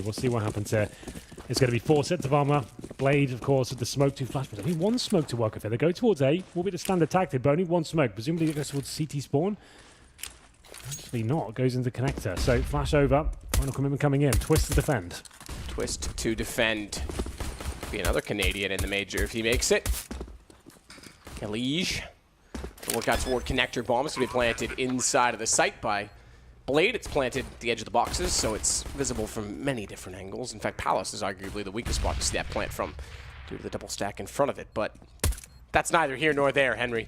through. We'll see what happens here. It's going to be 4 sets of armor. Blade, of course, with the smoke to flash. But only one smoke to work with here. They go towards A. Will be the standard tactic, but only one smoke. Presumably it goes towards CT spawn. Actually not. Goes into connector. So flash over. Final commitment coming in. Twist to defend. Twist to defend. Be another Canadian in the major if he makes it. Elige. The look out toward connector bomb is going to be planted inside of the site by Blade. It's planted at the edge of the boxes, so it's visible from many different angles. In fact, Palace is arguably the weakest spot to see that plant from due to the double stack in front of it. But that's neither here nor there, Henry.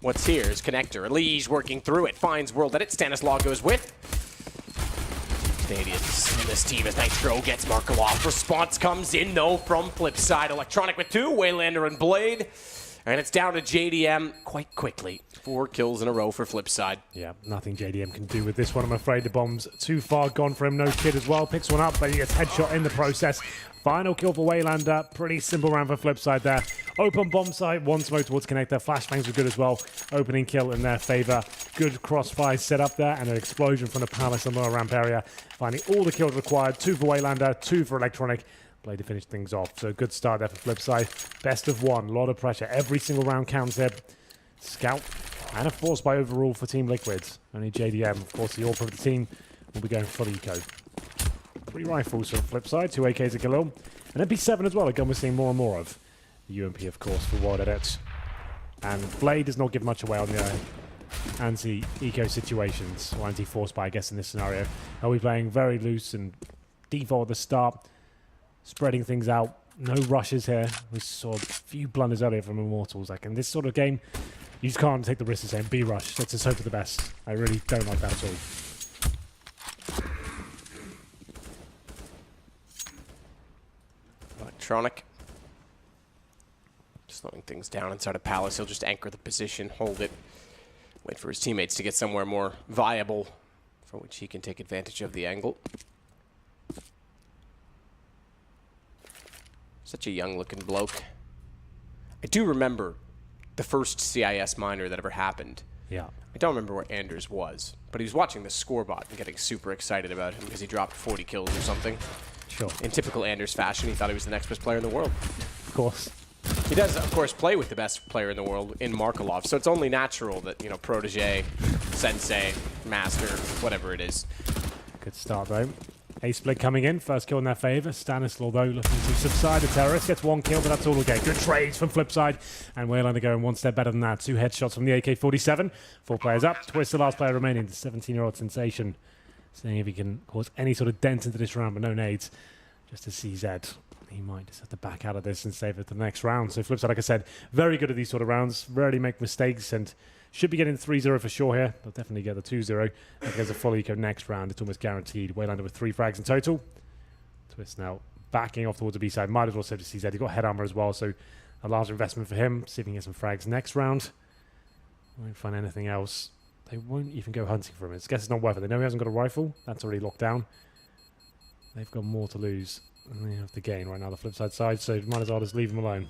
What's here is connector. Elige working through it. Finds World Edit. Stanislaw goes with Canadians in this team as Nitro gets Markov. Response comes in, though, from Flipside. Electronic with 2. Waylander and Blade. And it's down to JDM quite quickly. 4 kills in a row for Flipside. Yeah, nothing JDM can do with this one, I'm afraid. The bomb's too far gone for him. No kid as well. Picks one up, but he gets headshot in the process. Final kill for Waylander. Pretty simple round for Flipside there. Open bomb site, 1 smoke towards connector. Flashbangs were good as well. Opening kill in their favor. Good crossfire set up there, and an explosion from the Palace and lower ramp area. Finding all the kills required. 2 for Waylander, 2 for Electronic. Blade to finish things off. So good start there for Flipside. Best of 1. A lot of pressure. Every single round counts there. Scout and a force by overall for Team Liquid. Only JDM, of course, the all-pro of the team, will be going full eco. 3 rifles from Flipside, 2 AKs a kill. An MP7 as well, a gun we're seeing more and more of. The UMP, of course, for World Edit. And Blade does not give much away on the anti-eco situations, or anti-force by, I guess, in this scenario. He'll be playing very loose and default at the start, spreading things out. No rushes here. We saw a few blunders earlier from Immortals. Like in this sort of game, you just can't take the risk of saying B rush. Let's just hope for the best. I really don't like that at all. Electronic. Slowing things down inside of Palace. He'll just anchor the position, hold it, wait for his teammates to get somewhere more viable for which he can take advantage of the angle. Such a young-looking bloke. I do remember the first CIS minor that ever happened. Yeah. I don't remember where Anders was, but he was watching the scorebot and getting super excited about him because he dropped 40 kills or something. Sure. In typical Anders fashion, he thought he was the next best player in the world. Of course. He does, of course, play with the best player in the world in Markelov, so it's only natural that, you know, protege, sensei, master, whatever it is. Good start, though. A-split coming in. First kill in their favor. Stanislaw, though, looking to subside the terrorist. Gets 1 kill, but that's all okay. Good trades from Flipside. And Waylander going 1 step better than that. 2 headshots from the AK-47. 4 players up. Twist, the last player remaining. The 17-year-old sensation. Seeing if he can cause any sort of dent into this round, but no nades. Just a CZ. He might just have to back out of this and save it to the next round. So Flipside, like I said, very good at these sort of rounds. Rarely make mistakes and should be getting 3-0 for sure here. They'll definitely get the 2-0. If there's a full eco next round, it's almost guaranteed. Waylander with 3 frags in total. Twist now backing off towards the B side. Might as well save the CZ. He's got head armor as well, so a large investment for him. See if he can get some frags next round. Won't find anything else. They won't even go hunting for him. I guess it's not worth it. They know he hasn't got a rifle. That's already locked down. They've got more to lose than they have to gain right now, the Flipside side, so might as well just leave him alone.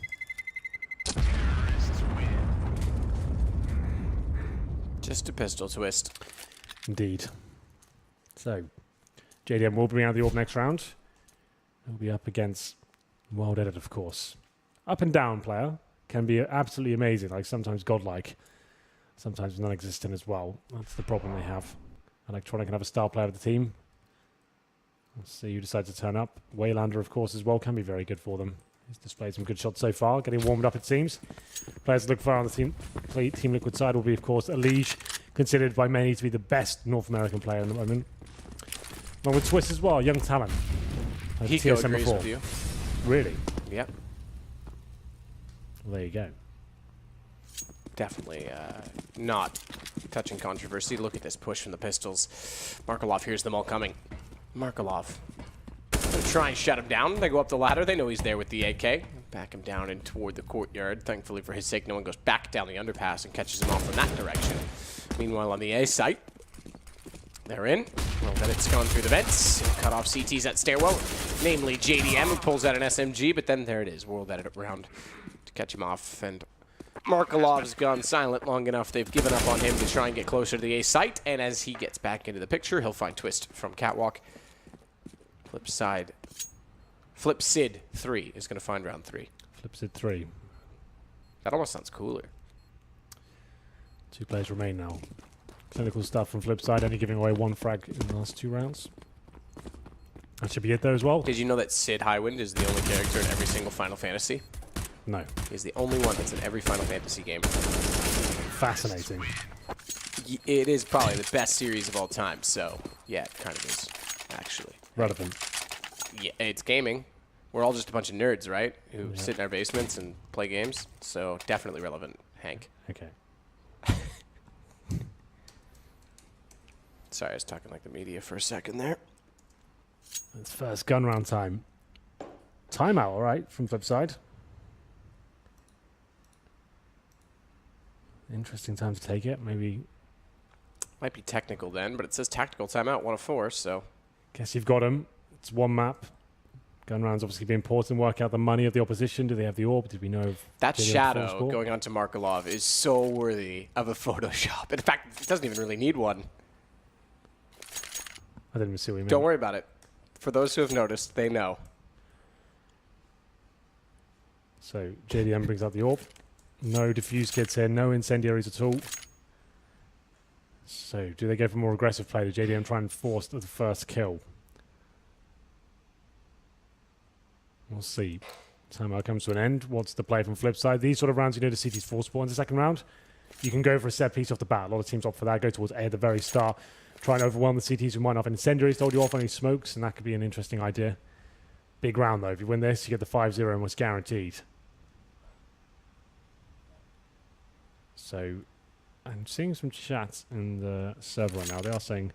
Just a pistol twist. Indeed. So, JDM will bring out the orb next round. He'll be up against World Edit, of course. Up and down player. Can be absolutely amazing, like sometimes godlike. Sometimes non-existent as well. That's the problem they have. Electronic can have a star player of the team. Let's see who decides to turn up. Waylander, of course, as well, can be very good for them. He's displayed some good shots so far, getting warmed up, it seems. Players to look for on the Team Liquid side will be, of course, Elige, considered by many to be the best North American player in the moment. Along with Twist as well, young talent. He agrees with you. Really? Yep. Well, there you go. Definitely not touching controversy. Look at this push from the pistols. Markelov hears them all coming. Markelov. Gonna try and shut him down. They go up the ladder. They know he's there with the AK. Back him down and toward the courtyard. Thankfully for his sake, no one goes back down the underpass and catches him off from that direction. Meanwhile, on the A site, they're in. Well, then it's gone through the vents. Cut off CTs at stairwell, namely JDM, who pulls out an SMG, but then there it is. World Edit round to catch him off. And Markelov's gone silent long enough. They've given up on him to try and get closer to the A site. And as he gets back into the picture, he'll find Twist from Catwalk. Flipsid3 is going to find round 3. Flipsid3. That almost sounds cooler. 2 players remain now. Clinical stuff from Flipside, only giving away 1 frag in the last 2 rounds. That should be it there as well. Did you know that Sid Highwind is the only character in every single Final Fantasy? No. He's the only one that's in every Final Fantasy game. Fascinating. It is probably the best series of all time, so yeah, it kind of is, actually. Relevant. Yeah, it's gaming. We're all just a bunch of nerds, right? Who sit in our basements and play games. So definitely relevant, Hank. Okay. Sorry, I was talking like the media for a second there. It's first gun round time. Timeout, all right, from Flipside. Interesting time to take it. Maybe. Might be technical then, but it says tactical timeout, 1 of 4, so. Guess you've got him. It's 1 map. Gun rounds obviously be important. Work out the money of the opposition. Do they have the orb? Did we know if that shadow going on to Markelov is so worthy of a Photoshop. In fact, it doesn't even really need one. I didn't even see what you meant. Don't worry about it. For those who have noticed, they know. So JDM brings out the orb. No defuse kits here. No incendiaries at all. So do they go for more aggressive play? Do JDM try and force the first kill? We'll see. Timeout comes to an end. What's the play from Flipside? These sort of rounds, you know, the city's full spawn in the second round. You can go for a set piece off the bat. A lot of teams opt for that. Go towards A at the very start. Try and overwhelm the CTs who might not have incendiaries, hold you off any smokes, and that could be an interesting idea. Big round, though. If you win this, you get the 5-0 almost guaranteed. So, I'm seeing some chats in the server right now. They are saying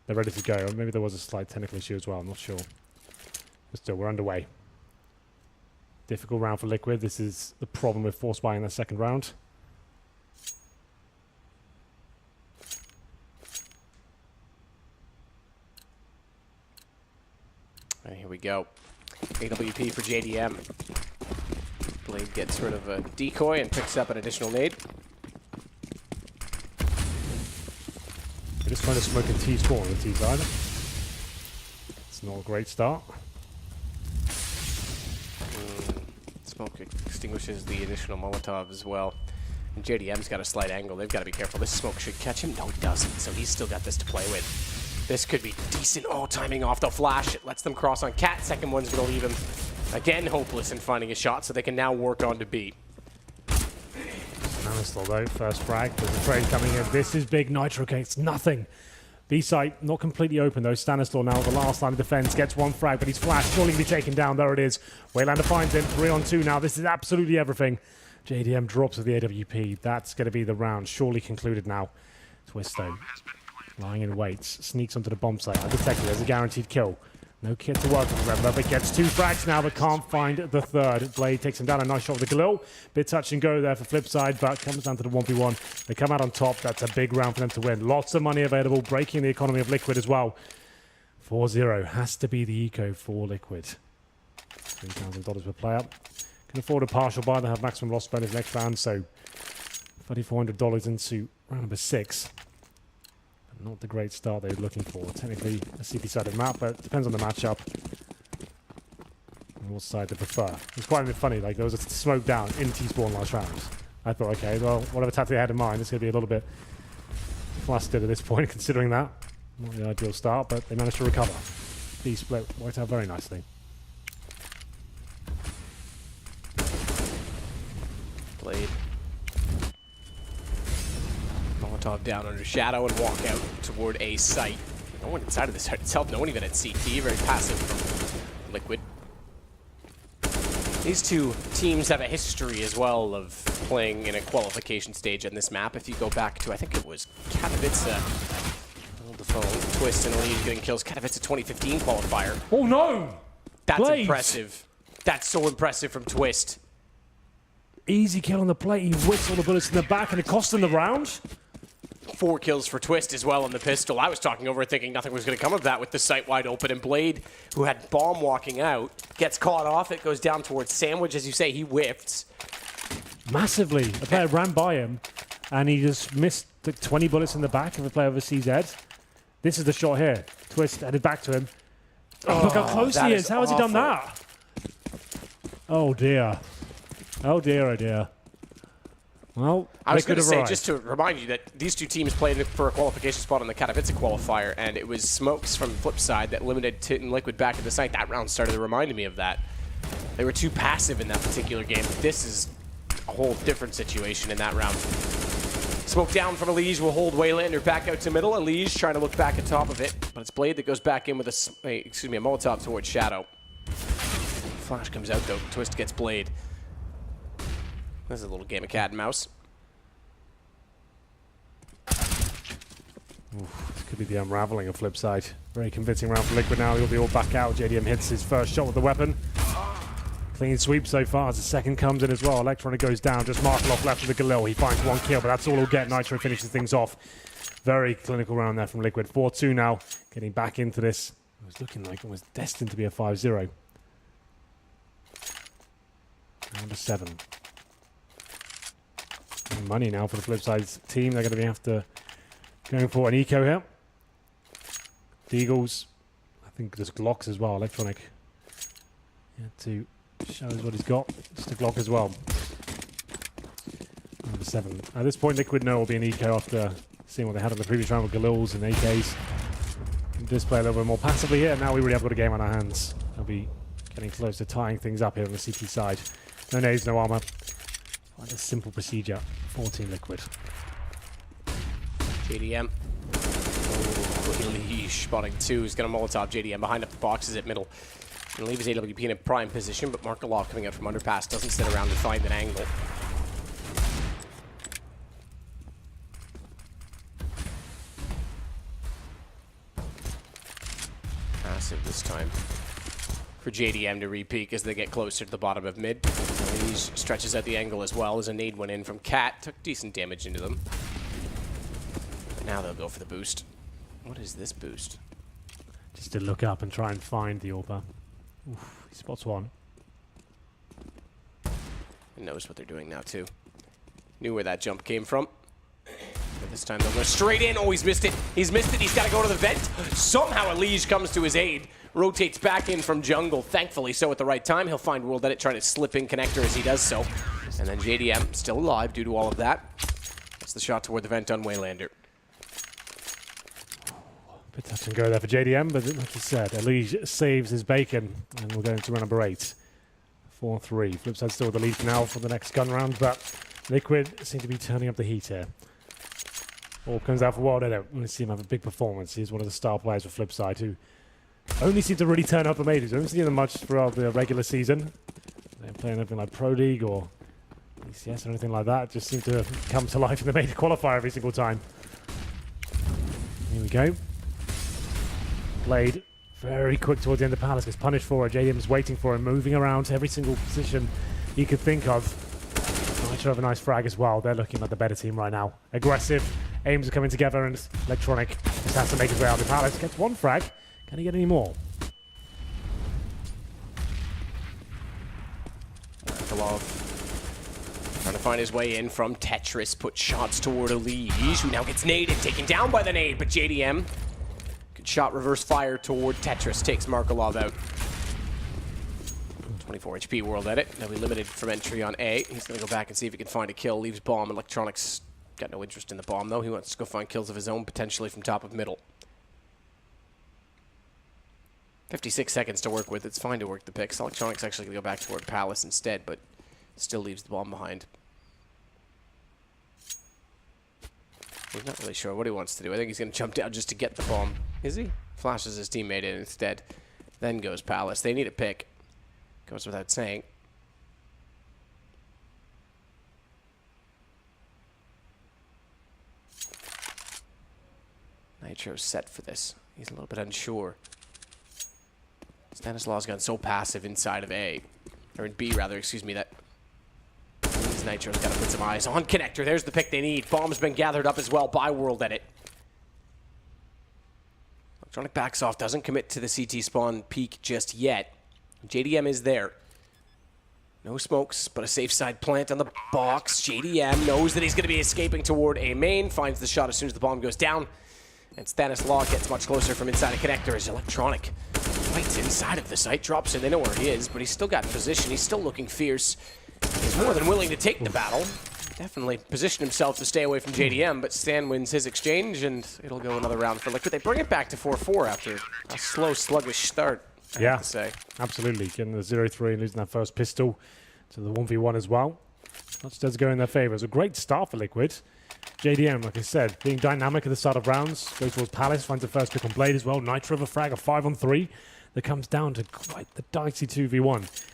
they're ready to go. Or maybe there was a slight technical issue as well. I'm not sure. But still, we're underway. Difficult round for Liquid. This is the problem with force buying in the second round. And here we go. AWP for JDM. Blade gets rid of a decoy and picks up an additional nade. We're just trying to smoke a T-spawn on the T side. It's not a great start. Smoke extinguishes the additional Molotov as well. And JDM's got a slight angle. They've got to be careful. This smoke should catch him. No, it doesn't. So he's still got this to play with. This could be decent. Oh, timing off the flash. It lets them cross on Cat. Second one's going to leave him, again, hopeless in finding a shot, so they can now work on to B. Stanislaw, though, first frag. There's a trade coming in. This is big. Nitro Gates, nothing. B site not completely open, though. Stanislaw now, the last line of defense, gets 1 frag, but he's flashed. Surely be taken down. There it is. Waylander finds him. 3 on 2 now. This is absolutely everything. JDM drops with the AWP. That's going to be the round. Surely concluded now. Twisto lying in wait, sneaks onto the bomb site. Undetected, there's a guaranteed kill. No kit to work with, remember, but gets 2 frags now, but can't find the third. Blade takes him down, a nice shot with the Galil. Bit touch and go there for Flipside, but comes down to the 1v1. They come out on top. That's a big round for them to win. Lots of money available, breaking the economy of Liquid as well. 4-0 has to be the eco for Liquid. $3,000 per player. Can afford a partial buy. They have maximum loss bonus next round, so $3,400 into round number 6. Not the great start they were looking for. Technically a CT-sided map, but it depends on the matchup and what side they prefer. It's quite a bit funny, like there was a smoke down in T-spawn last round. I thought, okay, well, whatever tactic they had in mind, it's going to be a little bit flustered at this point, considering that. Not the ideal start, but they managed to recover. B split worked out very nicely. Blade. Molotov down under shadow and walk out toward A site. No one inside of the site itself, no one even at CT, very passive from Liquid. These two teams have a history as well of playing in a qualification stage on this map. If you go back to, I think it was Katowice, hold the phone, Twist and Elite getting kills, Katowice 2015 qualifier. Oh no! That's Blade. impressive. That's so impressive from Twist. Easy kill on the plate, he whips all the bullets in the back and it cost him the round. 4 kills for Twist as well on the pistol. I was talking over it thinking nothing was going to come of that with the sight wide open. And Blade, who had bomb walking out, gets caught off. It goes down towards Sandwich. As you say, he whiffs. Massively. A player ran by him and he just missed the 20 bullets in the back of a player of a CZ. This is the shot here. Twist headed back to him. Oh, look how close he is. How has he done awful. that? Oh, dear. Oh, dear, oh, dear. Well, I was going to say, just to remind you, that these two teams played for a qualification spot on the Katowice qualifier, and it was Smokes from Flipside that limited Tit and Liquid back at the site. That round started reminding me of that. They were too passive in that particular game. This is a whole different situation in that round. Smoke down from Elige will hold Waylander back out to middle. Elige trying to look back at top of it, but it's Blade that goes back in with a Molotov towards Shadow. Flash comes out though. Twist gets Blade. This is a little game of cat and mouse. Oof, this could be the unraveling of Flipside. Very convincing round for Liquid now. He'll be all back out. JDM hits his first shot with the weapon. Clean sweep so far as the second comes in as well. Electronic goes down. Just Markelov left with the Galil. He finds one kill, but that's all he'll get. Nitro finishes things off. Very clinical round there from Liquid. 4-2 now. Getting back into this. It was looking like it was destined to be a 5-0. Round of 7. And money now for the Flipside's team. They're going to be after going for an eco here. Deagles. I think there's Glocks as well. Electronic. Yeah, to shows what he's got. Just a Glock as well. Number 7. At this point, Liquid know will be an eco after seeing what they had on the previous round with Galils and AKs. Can display a little bit more passively here. Now we really have got a game on our hands. They'll be getting close to tying things up here on the CT side. No nades, no armor. Quite a simple procedure. 14 Liquid. JDM. Oh, Elige spotting 2. He's going to Molotov JDM behind up the boxes at middle. And leave his AWP in a prime position, but Markelov coming out from underpass doesn't sit around and find an angle. Passive this time for JDM to re-peek as they get closer to the bottom of mid. He stretches out the angle as well as a nade went in from Cat. Took decent damage into them. But now they'll go for the boost. What is this boost? Just to look up and try and find the AWP. Oof, he spots one. He knows what they're doing now too. Knew where that jump came from. But this time they'll go straight in. Oh, he's missed it. He's missed it. He's got to go to the vent. Somehow Elige comes to his aid. Rotates back in from jungle. Thankfully so at the right time. He'll find World Edit trying to slip in connector as he does so. And then JDM still alive due to all of that. That's the shot toward the vent on Waylander. Bit touch and go there for JDM, but like you said, Elige saves his bacon, and we'll go into round number 8. 4-3. Flipside still with the lead for now for the next gun round, but Liquid seem to be turning up the heat here. All comes out for World Edit. We see him have a big performance. He's one of the star players for Flipside who only seem to really turn up the majors. We haven't seen them much throughout the regular season. They're playing anything like Pro League or ECS or anything like that. Just seem to come to life in the major qualifier every single time. Here we go. Blade very quick towards the end of Palace, gets punished for it. JDM is waiting for him, moving around to every single position he could think of. Nitro have a nice frag as well. They're looking like the better team right now. Aggressive, aims are coming together, and Electronic just has to make his way out of Palace. Gets one frag. Can he get any more? Markelov trying to find his way in from Tetris. Put shots toward Elige, who now gets naded, taken down by the nade, but JDM. Good shot, reverse fire toward Tetris, takes Markelov out. 24 HP World Edit. Now we limited from entry on A. He's going to go back and see if he can find a kill. Leaves bomb. Electronics got no interest in the bomb, though. He wants to go find kills of his own, potentially from top of middle. 56 seconds to work with. It's fine to work the picks. Electronics actually going to go back toward Palace instead, but still leaves the bomb behind. He's not really sure what he wants to do. I think he's going to jump down just to get the bomb. Is he? Flashes his teammate in instead. Then goes Palace. They need a pick. Goes without saying. Nitro's set for this. He's a little bit unsure. Stanislaw's gone so passive inside of A. Or in B, rather, excuse me, that Nitro's got to put some eyes on connector. There's the pick they need. Bomb's been gathered up as well by World Edit. Electronic backs off, doesn't commit to the CT spawn peak just yet. JDM is there. No smokes, but a safe side plant on the box. JDM knows that he's going to be escaping toward A main. Finds the shot as soon as the bomb goes down. And Stanislaw gets much closer from inside a connector as Electronic Fights inside of the site, drops in, they know where he is, but he's still got position, he's still looking fierce. He's more than willing to take the battle. Definitely positioned himself to stay away from JDM, but Stan wins his exchange, and it'll go another round for Liquid. They bring it back to 4-4 after a slow, sluggish start, I have to say. Absolutely. Getting the 0-3 and losing that first pistol to the 1v1 as well. Much does go in their favor. It's a great start for Liquid. JDM, like I said, being dynamic at the start of rounds, goes towards Palace, finds the first pick on Blade as well. Nitro with a frag, a 5-on-3 that comes down to quite the dicey 2v1.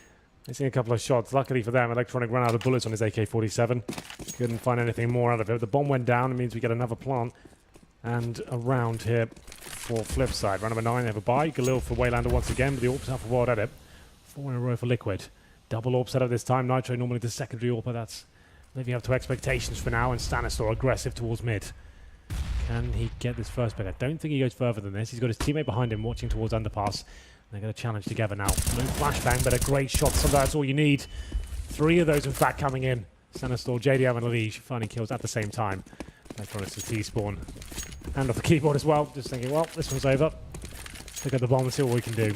Missing a couple of shots. Luckily for them, Electronic ran out of bullets on his AK-47. Couldn't find anything more out of it. The bomb went down. It means we get another plant and a round here for Flipside. Round number 9, they have a buy. Galil for Waylander once again, but the AWP out for Wild Edit. 4 in a row for Liquid. Double AWP setup this time. Nitro normally the secondary AWP, but that's living up to expectations for now, and Stanislaw aggressive towards mid. Can he get this first pick? I don't think he goes further than this. He's got his teammate behind him watching towards underpass. They're going to challenge together now. No flashbang, but a great shot. Sometimes that's all you need. 3 of those, in fact, coming in. Stanislaw, JDM, and Liege finding kills at the same time. Electronics to T-spawn. Hand off the keyboard as well. Just thinking, well, this one's over. Pick up the bomb and see what we can do.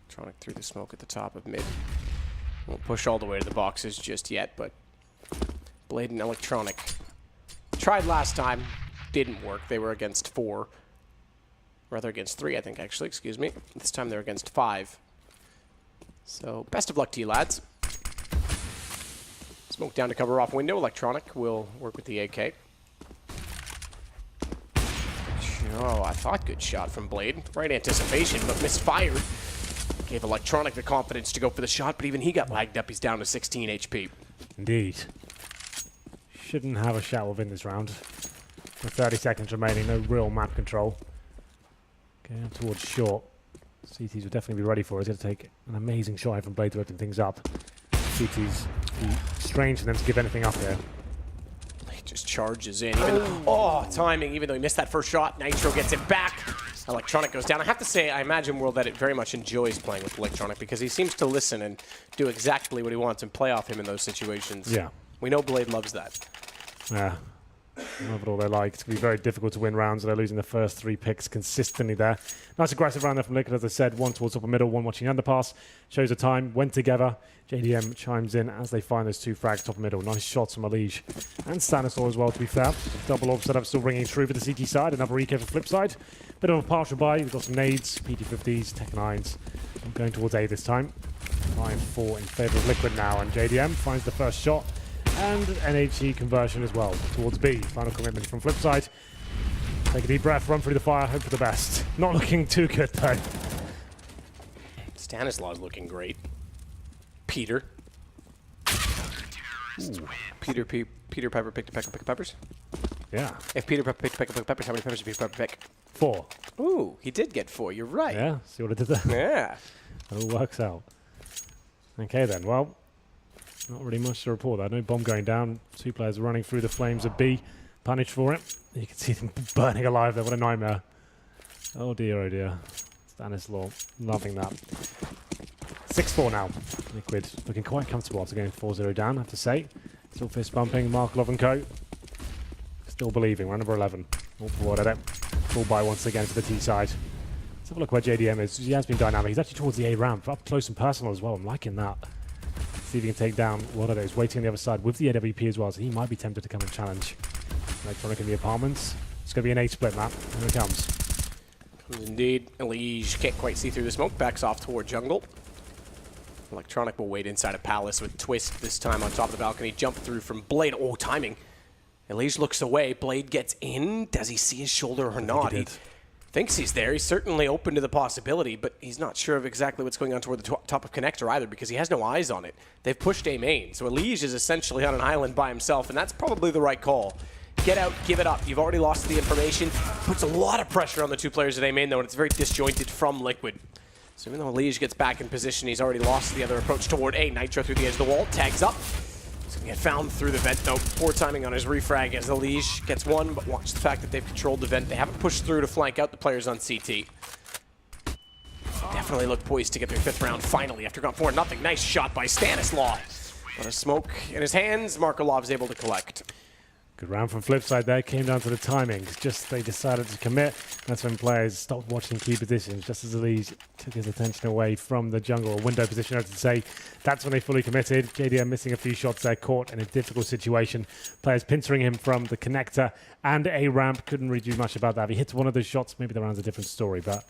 Electronic through the smoke at the top of mid. Won't push all the way to the boxes just yet, but Blade and Electronic tried last time. Didn't work. They were against 4. Rather against 3, I think, actually. Excuse me. This time they're against 5. So, best of luck to you, lads. Smoke down to cover off window. Electronic will work with the AK. Oh, I thought good shot from Blade. Right anticipation, but misfired. Gave Electronic the confidence to go for the shot, but even he got lagged up. He's down to 16 HP. Indeed. Shouldn't have a shot within this round. With 30 seconds remaining, no real map control. Going towards short. CTs will definitely be ready for it. He's going to take an amazing shot from Blade to open things up. CTs be strange for them to give anything up here. He just charges in. Timing. Even though he missed that first shot, Nitro gets it back. Electronic goes down. I have to say, I imagine World Edit very much enjoys playing with Electronic because he seems to listen and do exactly what he wants and play off him in those situations. Yeah. We know Blade loves that. Yeah. Love it all they like. It's going to be very difficult to win rounds. They're losing the first 3 picks consistently there. Nice aggressive round there from Liquid, as I said. 1 towards upper middle, 1 watching underpass. Shows the time. Went together. JDM chimes in as they find those 2 frags top middle. Nice shots from Liege and Stanislaw as well, to be fair. Double orb setup still ringing true for the CT side. Another EK for Flipside. Bit of a partial buy. We've got some nades, PT50s, Tech 9s. I'm going towards A this time. 5-4 in favour of Liquid now. And JDM finds the first shot. And NHE conversion as well towards B. Final commitment from Flipside. Take a deep breath, run through the fire, hope for the best. Not looking too good though. Stanislaw's looking great. Peter. Ooh. Peter Pepper picked a peck of peppers? Yeah. If Peter Pepper picked a peck of peppers, how many peppers did Peter Pepper pick? 4. Ooh, he did get 4. You're right. Yeah, see what I did there? Yeah. It all works out. Okay then, well, not really much to report there. No bomb going down. 2 players running through the flames of B. Punished for it. You can see them burning alive there. What a nightmare. Oh dear, oh dear. Stanislaw, loving that. 6-4 now. Liquid looking quite comfortable after going 4-0 down, I have to say. Still fist bumping. Markelov and co. Still believing. Round number 11. All forward at it. Full buy once again for the T side. Let's have a look where JDM is. He has been dynamic. He's actually towards the A ramp. Up close and personal as well. I'm liking that. See if he can take down one of those. Waiting on the other side with the AWP as well, so he might be tempted to come and challenge. Electronic in the apartments. It's going to be an 8 split map. Here it comes. Comes indeed. Liege can't quite see through the smoke. Backs off toward jungle. Electronic will wait inside a Palace with Twist this time on top of the balcony. Jump through from Blade. Oh, timing. Liege looks away. Blade gets in. Does he see his shoulder or not? He thinks he's there. He's certainly open to the possibility, but he's not sure of exactly what's going on toward the top of connector either because he has no eyes on it. They've pushed A main, so Liege is essentially on an island by himself, and that's probably the right call. Get out, give it up. You've already lost the information. Puts a lot of pressure on the 2 players at A main, though, and it's very disjointed from Liquid. So even though Liege gets back in position, he's already lost the other approach toward A. Nitro through the edge of the wall, tags up. He's going to get found through the vent, though. Poor timing on his refrag as the Liege gets 1, but watch the fact that they've controlled the vent. They haven't pushed through to flank out the players on CT. Definitely look poised to get their 5th round finally after going 4-0. Nice shot by Stanislaw. Got a smoke in his hands. Markolov's able to collect. Good round from Flipside there. Came down to the timing. Just they decided to commit. That's when players stopped watching key positions. Just as Elise took his attention away from the jungle, or window position, I should say. That's when they fully committed. JDM missing a few shots there, caught in a difficult situation. Players pincering him from the connector and a ramp. Couldn't really do much about that. If he hits one of those shots, maybe the round's a different story. But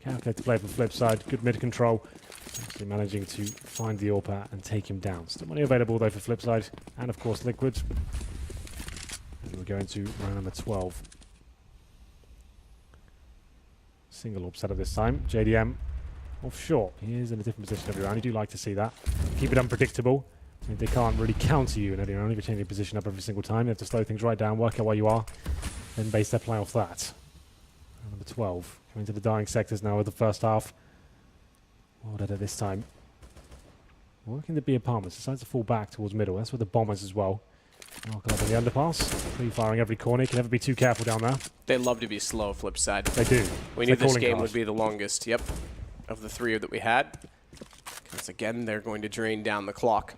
calculated play from Flipside. Good mid control. Actually managing to find the AWPer and take him down. Still money available though for Flipside. And of course Liquid. And we're going to round number 12. Single AWP setup this time. JDM off short. He is in a different position every round. You do like to see that. Keep it unpredictable. I mean, they can't really counter you in every round if you're changing your position up every single time. You have to slow things right down, work out where you are, then base their play off that. Round number 12. Coming to the dying sectors now with the first half. Well done this time. Working the B apartments. Decides to fall back towards middle. That's with the bombers as well. Knocking up in the underpass. Pre-firing every corner. You can never be too careful down there. They love to be slow, Flipside. They do. We knew this game would be the longest, yep, of the three that we had. Because again, they're going to drain down the clock.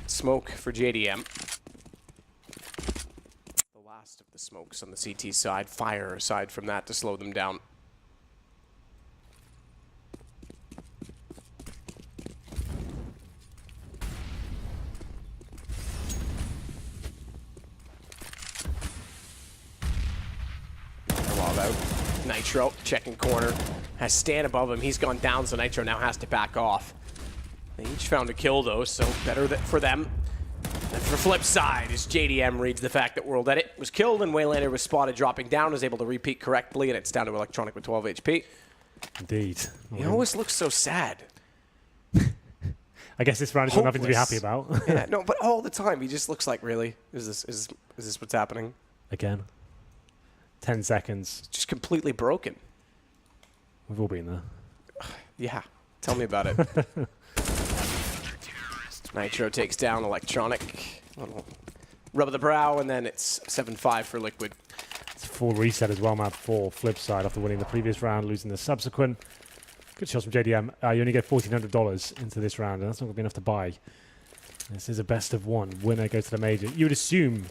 Smoke for JDM. The last of the smokes on the CT side. Fire aside from that to slow them down. Out. Nitro checking corner, has Stan above him. He's gone down, so Nitro now has to back off. They each found a kill though, so better for them. And for Flipside, as JDM reads the fact that World Edit was killed and Waylander was spotted dropping down, was able to repeat correctly, and it's down to Electronic with 12 HP. Indeed. He always looks so sad. I guess this round is nothing to be happy about. Yeah, no, but all the time he just looks like, really? Is this what's happening? Again. 10 seconds. Just completely broken. We've all been there. Yeah, tell me about it. Nitro takes down Electronic. Little rub of the brow, and then it's 7-5 for Liquid. It's a full reset as well, map for Flipside after winning the previous round, losing the subsequent. Good shots from JDM. You only get $1,400 into this round, and that's not going to be enough to buy. This is a best of one. Winner goes to the major. You would assume...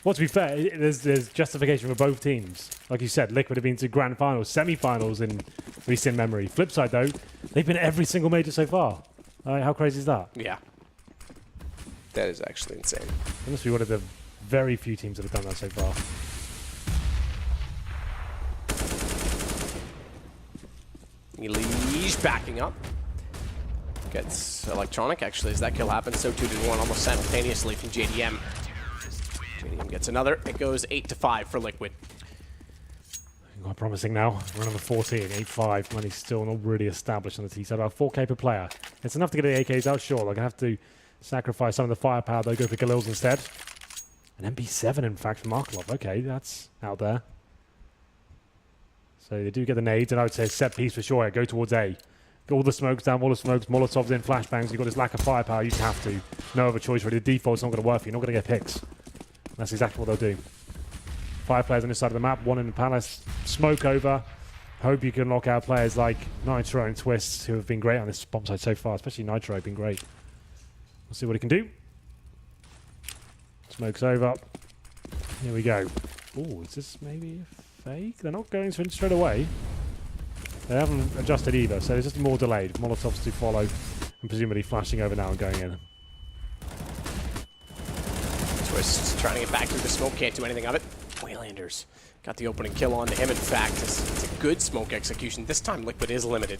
Well, to be fair, there's justification for both teams. Like you said, Liquid have been to grand finals, semi-finals in recent memory. Flipside, though, they've been at every single major so far. How crazy is that? Yeah. That is actually insane. They must be one of the very few teams that have done that so far. Elise backing up. Gets Electronic, actually, as that kill happens. So 2-1 almost simultaneously from JDM. JDM gets another. It goes 8-5 for Liquid. Quite promising now. We're number 14, 8-5. Money's still not really established on the T side. About 4K per player. It's enough to get the AKs out, sure. They're going to have to sacrifice some of the firepower. They'll go for Galils instead. An MP7, in fact, for Markolov. Okay, that's out there. So they do get the nades, and I would say set piece for sure. Go towards A. All the smokes down, all the smokes, Molotovs in, flashbangs. You've got this lack of firepower. You have to. No other choice really. The default's not going to work for you. You're not going to get picks. That's exactly what they'll do. 5 players on this side of the map, 1 in the palace. Smoke over. Hope you can lock out players like Nitro and Twists, who have been great on this bomb side so far, especially Nitro, been great. We'll see what he can do. Smoke's over. Here we go. Oh, is this maybe a fake? They're not going straight away. They haven't adjusted either, so it's just more delayed. Molotovs to follow, and presumably flashing over now and going in. Twist trying to get back through the smoke, can't do anything of it. Waylanders got the opening kill onto him. In fact, it's a good smoke execution. This time Liquid is limited.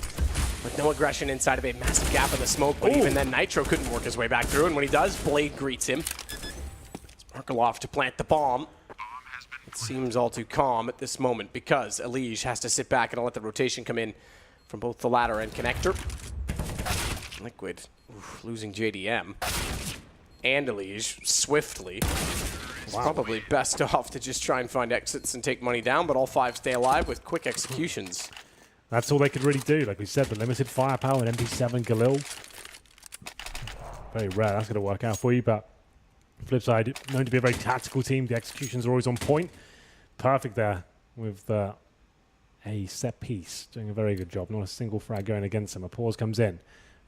With no aggression inside of a massive gap in the smoke, but even then Nitro couldn't work his way back through, and when he does, Blade greets him. It's Markolov to plant the bomb. It seems all too calm at this moment because Elige has to sit back and let the rotation come in from both the ladder and connector. Liquid losing JDM and Elige swiftly. It's probably best off to just try and find exits and take money down, but all 5 stay alive with quick executions. That's all they could really do. Like we said, the limited firepower and MP7 Galil. Very rare. That's going to work out for you, but Flipside, known to be a very tactical team. The executions are always on point. Perfect there with a set piece, doing a very good job. Not a single frag going against him. A pause comes in.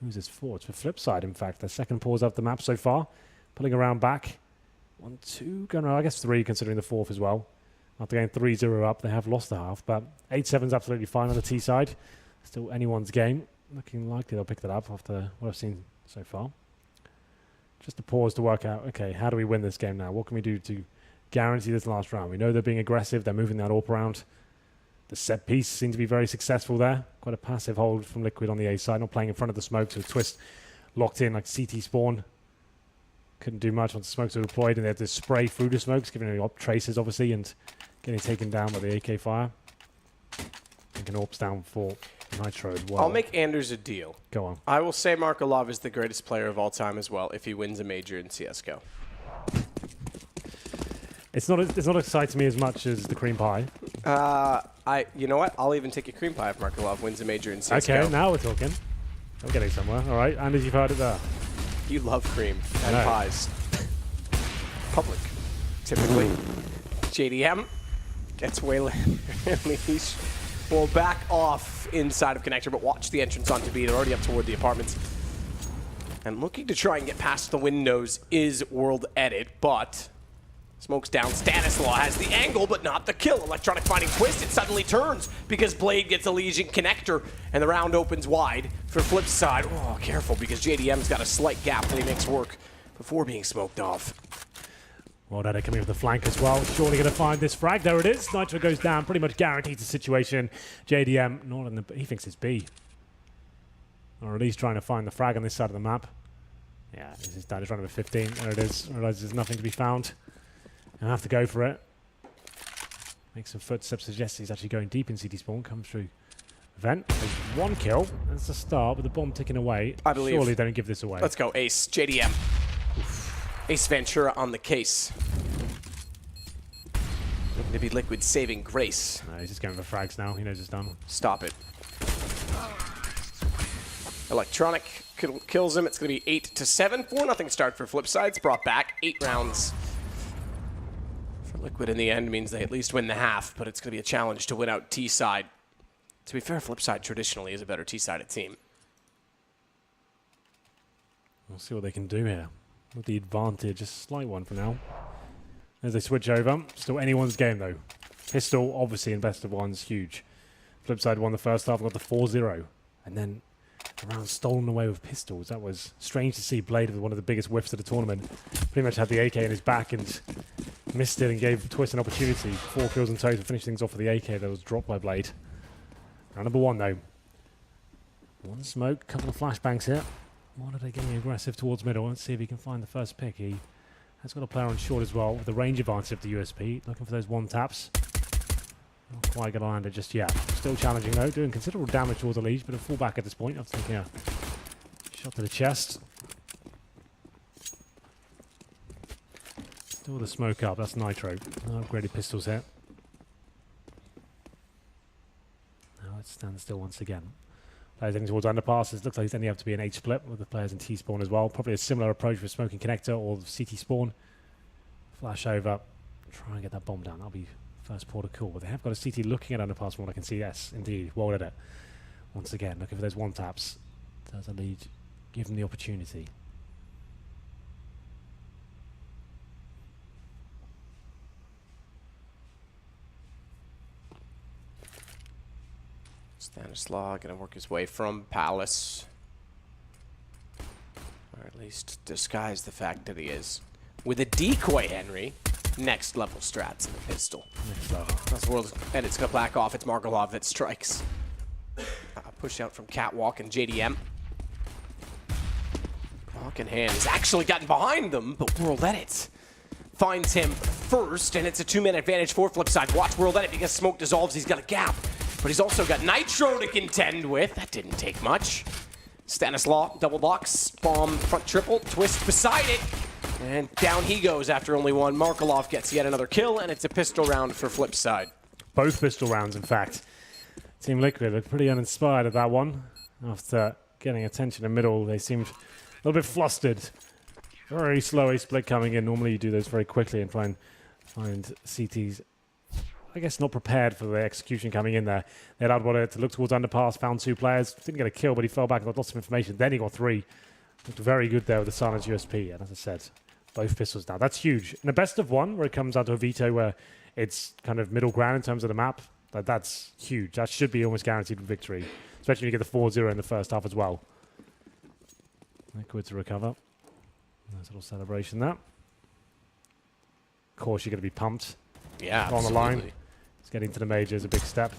Who's this for? It's for Flipside, in fact. Their second pause up the map so far. Pulling around back. 1, 2, going on, I guess 3, considering the fourth as well. After going 3-0 up, they have lost the half, but 8-7's absolutely fine on the T side. Still anyone's game. Looking likely they'll pick that up after what I've seen so far. Just a pause to work out, okay, how do we win this game now? What can we do to guarantee this last round? We know they're being aggressive. They're moving that AWP around. The set piece seemed to be very successful there. Quite a passive hold from Liquid on the A side, not playing in front of the smoke, so twist locked in like CT spawn. Couldn't do much once the smokes were deployed, and they had to spray through the smokes, giving them AWP traces, obviously, and getting taken down by the AK fire. Thinking AWP's down for Nitro as well. I'll make Anders a deal. Go on. I will say Markolov is the greatest player of all time as well if he wins a major in CSGO. It's not exciting me as much as the cream pie. You know what? I'll even take a cream pie if Markolov wins a major in CSGO. Okay, now we're talking. I'm getting somewhere. All right, Anders, you've heard it there. You love cream and pies. Public, typically. JDM gets Wayland Leash. Will back off inside of connector, but watch the entrance onto B. They're already up toward the apartments. And looking to try and get past the windows is World Edit, but smoke's down. Stanislaw has the angle, but not the kill. Electronic finding Twist. It suddenly turns because Blade gets a Legion connector, and the round opens wide for Flipside. Oh, careful, because JDM's got a slight gap that he makes work before being smoked off. Well, Edit coming with the flank as well. Surely going to find this frag. There it is. Nitro goes down. Pretty much guarantees the situation. JDM, not in the... He thinks it's B. Or at least trying to find the frag on this side of the map. Yeah, this is down. He's running with 15. There it is. Realizes there's nothing to be found. I'll have to go for it. Make some footsteps. Suggests he's actually going deep in CT spawn. Comes through vent. There's 1 kill. That's the start, with the bomb ticking away. I believe. Surely don't give this away. Let's go, Ace. JDM. Oof. Ace Ventura on the case. Looking to be Liquid saving grace. No, he's just going for frags now. He knows it's done. Stop it. Electronic kills him. It's going to be 8-7. 4-0 start for Flipside. It's brought back. 8 rounds. For Liquid in the end means they at least win the half, but it's going to be a challenge to win out T-side. To be fair, Flipside traditionally is a better T-sided team. We'll see what they can do here. With the advantage, a slight one for now. As they switch over, still anyone's game though. Pistol, obviously, in best of ones, huge. Flipside won the first half, got the 4-0. And then a round stolen away with pistols. That was strange to see. Blade with one of the biggest whiffs of the tournament. Pretty much had the AK in his back and missed it and gave Twist an opportunity. 4 kills in total to finish things off with the AK that was dropped by Blade. Round number 1 though. 1 smoke, couple of flashbangs here. Why are they getting aggressive towards middle? Let's see if he can find the first pick. He has got a player on short as well with the range advantage of the USP. Looking for those 1 taps. Not quite going to land it just yet. Still challenging though, doing considerable damage towards the lead, but a full back at this point after taking a shot to the chest. Still the smoke up, that's Nitro. Upgraded pistols here. Now let's stand still once again. Players heading towards underpasses. Looks like he's ending up to be an H split with the players in T spawn as well. Probably a similar approach with smoking connector or CT spawn. Flash over. Try and get that bomb down. That'll be first port of call. But they have got a CT looking at underpass from what I can see. Yes, indeed. Well at it. Once again, looking for those 1 taps. Does a lead give them the opportunity? Stanislaw going to work his way from Palace. Or at least disguise the fact that he is. With a decoy, Henry. Next level strats in the pistol. Next level. That's World Edit's going to back off. It's Markolov that strikes. Push out from Catwalk and JDM. Hawk in hand. He's actually gotten behind them, but World Edit finds him first, and it's a 2-man advantage for Flipside. Watch World Edit because smoke dissolves. He's got a gap. But he's also got Nitro to contend with. That didn't take much. Stanislaw, double box, bomb, front triple, Twist beside it. And down he goes after only 1. Markolov gets yet another kill, and it's a pistol round for Flipside. Both pistol rounds, in fact. Team Liquid looked pretty uninspired at that one. After getting attention in the middle, they seemed a little bit flustered. Very slow A split coming in. Normally you do those very quickly and try and find CTs, I guess, not prepared for the execution coming in there. They allowed Water to look towards underpass, found 2 players. Didn't get a kill, but he fell back and got lots of information. Then he got 3. Looked very good there with the silence USP. And as I said, both pistols now. That's huge. In a best of 1, where it comes down to a veto where it's kind of middle ground in terms of the map, that's huge. That should be almost guaranteed victory, especially when you get the 4-0 in the first half as well. Liquid to recover. Nice little celebration there. Of course, you're going to be pumped. Yeah, on absolutely. the line. It's getting to the major is a big step.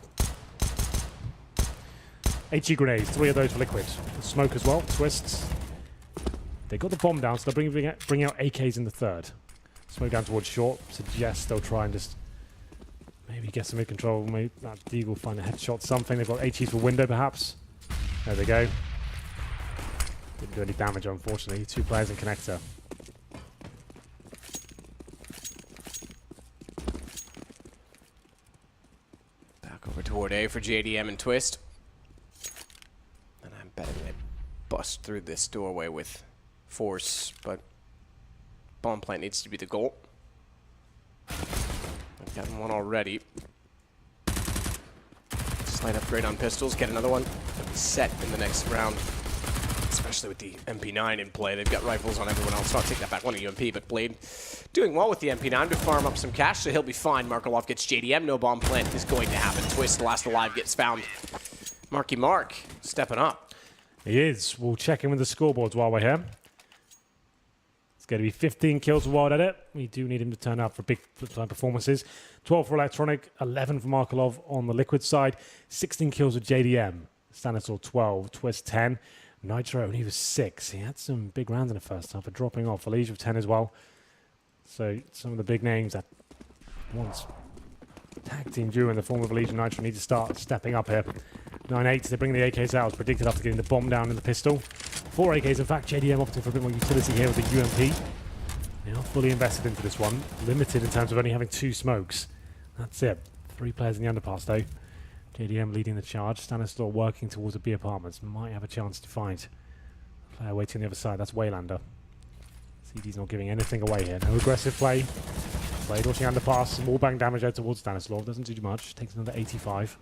HE grenades, 3 of those for Liquid. Smoke as well, twists. They got the bomb down, so they'll bring out AKs in the 3rd. Smoke down towards short. Suggest they'll try and just maybe get some mid-control. Maybe that Deagle will find a headshot, something. They've got HEs for window, perhaps. There they go. Didn't do any damage, unfortunately. 2 players in connector. Back over toward A for JDM and Twist. And I'm betting they bust through this doorway with force, but bomb plant needs to be the goal. I've gotten one already. Slight upgrade on pistols, get another one. Set in the next round. Especially with the MP9 in play. They've got rifles on everyone else. So I'll take that back. One of UMP, but Blade doing well with the MP9 to farm up some cash, so he'll be fine. Markelov gets JDM. No bomb plant is going to happen. Twist, last alive, gets found. Marky Mark stepping up. He is. We'll check in with the scoreboards while we're here. It's going to be 15 kills for Wild Edit. We do need him to turn out for big performances. 12 for Electronic, 11 for Markelov on the Liquid side, 16 kills with JDM. Stanislaw 12, Twist 10. Nitro only was 6. He had some big rounds in the first half, but dropping off. Elige with 10 as well. So some of the big names that once tag team duo in the form of Elige and Nitro need to start stepping up here. 9-8, they bring the AKs out, as predicted after getting the bomb down in the pistol. 4 AKs, in fact, JDM opting for a bit more utility here with the UMP. They are fully invested into this one. Limited in terms of only having 2 smokes. That's it. 3 players in the underpass though. JDM leading the charge. Stanislaw working towards the B apartments. Might have a chance to find a player waiting on the other side. That's Waylander. CD's not giving anything away here. No aggressive play. Blade watching underpass. Wall bang damage out towards Stanislaw. Doesn't do much. Takes another 85.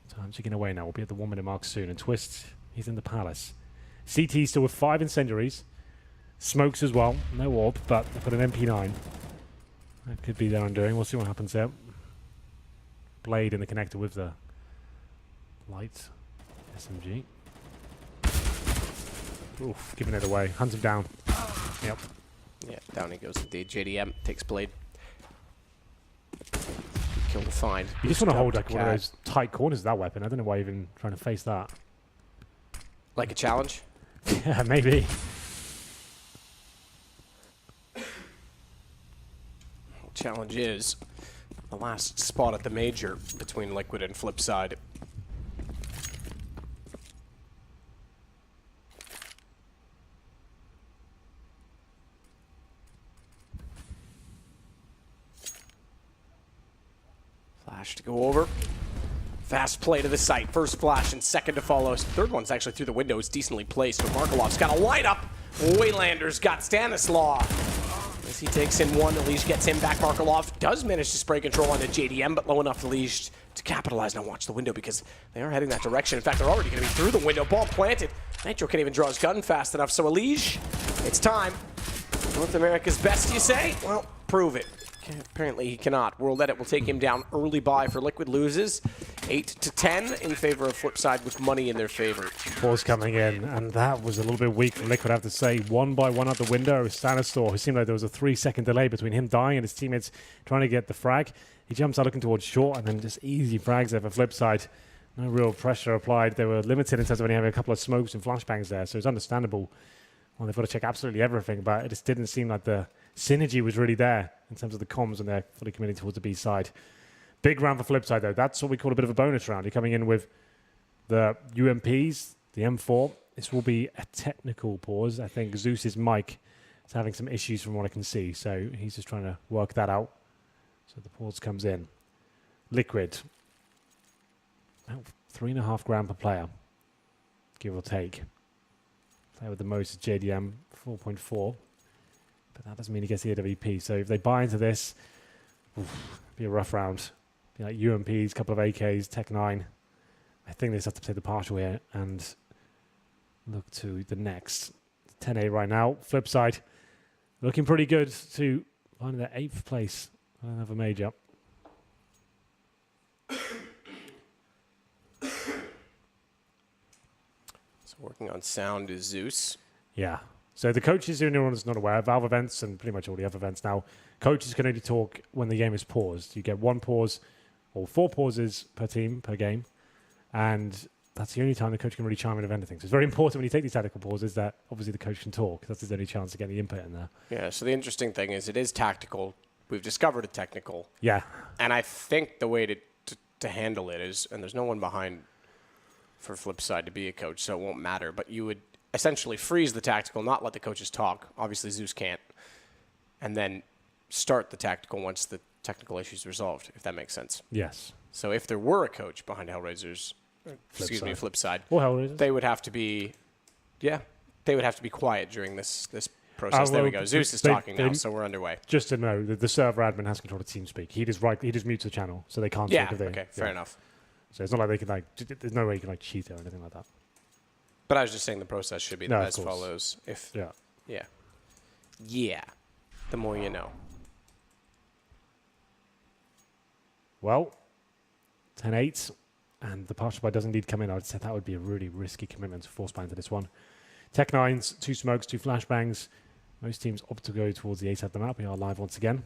Time ticking away now. We'll be at the 1 minute mark soon. And Twist, he's in the palace. CT still with 5 incendiaries. Smokes as well. No orb, but they put an MP9. That could be their undoing. We'll see what happens there. Blade in the connector with the light SMG. Oof, giving it away. Hunt him down. Yep. Yeah, down he goes indeed. JDM takes Blade. Kill to find. You just want to hold like one of those tight corners of that weapon. I don't know why you're even trying to face that. Like a challenge? Yeah, maybe. Challenge is the last spot at the major between Liquid and Flipside. Flash to go over. Fast play to the site. First flash and second to follow. Third one's actually through the window. It's decently placed, but Markelov's got a light up. Waylander's got Stanislaw. As he takes in one, Elige gets him back. Markelov does manage to spray control onto JDM, but low enough for Elige to capitalize. Now watch the window because they are heading that direction. In fact, they're already going to be through the window. Ball planted. Nitro can't even draw his gun fast enough. So Elige, it's time. North America's best, you say? Well, prove it. Apparently he cannot. World Edit will take him down early buy for Liquid loses. 8-10 in favor of Flipside with money in their favor. Pause coming in, and that was a little bit weak from Liquid, I have to say. 1 by 1 out the window. Stanislaw, it seemed like there was a 3-second delay between him dying and his teammates trying to get the frag. He jumps out looking towards short, and then just easy frags there for Flipside. No real pressure applied. They were limited in terms of only having a couple of smokes and flashbangs there, so it's understandable. Well, they've got to check absolutely everything, but it just didn't seem like the synergy was really there in terms of the comms when they're fully committing towards the B side. Big round for Flipside, though. That's what we call a bit of a bonus round. You're coming in with the UMPs, the M4. This will be a technical pause. I think Zeus's mic is having some issues from what I can see, so he's just trying to work that out. So the pause comes in. Liquid. About 3.5 grand per player, give or take. Player with the most is JDM, 4.4. But that doesn't mean he gets the AWP. So if they buy into this, Be a rough round. Be like UMPs, couple of AKs, Tech 9. I think they just have to play the partial here and look to the next. 10-8 right now. Flip side, looking pretty good to find their 8th place. Another major. So working on sound is Zeus. Yeah. So the coaches, if anyone is not aware, Valve events and pretty much all the other events now, coaches can only talk when the game is paused. You get 1 pause or 4 pauses per team, per game. And that's the only time the coach can really chime in of anything. So it's very important when you take these tactical pauses that obviously the coach can talk. That's his only chance to get the input in there. Yeah, so the interesting thing is it is tactical. We've discovered a technical. Yeah. And I think the way to handle it is, and there's no one behind for Flipside to be a coach, so it won't matter, but you would essentially freeze the tactical, not let the coaches talk. Obviously, Zeus can't. And then start the tactical once the technical issue is resolved, if that makes sense. Yes. So if there were a coach behind Hellraiser's, Flipside, Or Hellraisers. they would have to be, they would have to be quiet during this process. There we go. Zeus is talking now, so we're underway. Just to know, the server admin has control of TeamSpeak. He just mutes the channel, so they can't Yeah, talk. okay, fair enough. So it's not like they can there's no way you can cheat or anything like that. But I was just saying the process should be as follows. Yeah. The more you know. Well, 10-8, and the partial buy does indeed come in. I would say that would be a really risky commitment to force buy into this one. Tech 9s, 2 smokes, 2 flashbangs. Most teams opt to go towards the 8 side of the map. We are live once again.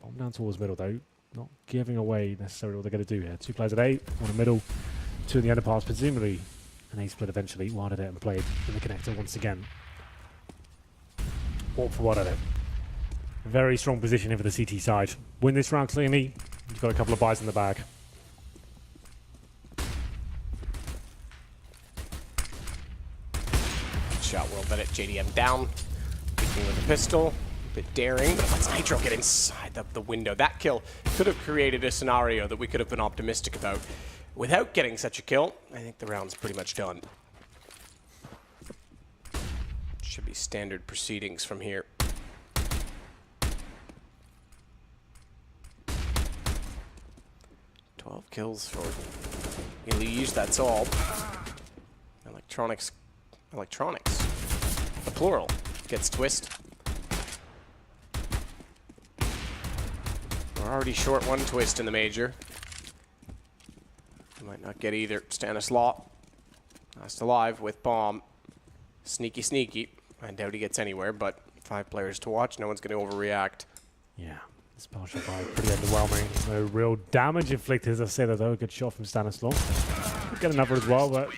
Bomb down towards middle, though. Not giving away necessarily what they're going to do here. 2 players at 8, 1 in middle, 2 in the underpass, presumably an A split eventually. Warded it and played in the connector once again. All for Warded it. Very strong position here for the CT side. Win this round cleanly. You've got a couple of buys in the bag. Shot will let it. JDM down. Peeking with a pistol. A bit daring, but let's Nitro get inside the window. That kill could have created a scenario that we could have been optimistic about. Without getting such a kill, I think the round's pretty much done. Should be standard proceedings from here. Kills for Elige, that's all. Electronics. The plural gets twist. We're already short 1 twist in the major. Might not get either. Stanislaw. Last alive with bomb. Sneaky. I doubt he gets anywhere, but 5 players to watch. No one's going to overreact. Yeah. This partial buy pretty underwhelming. No real damage inflicted, as I say, though. A good shot from Stanislaw. Could get another as well, but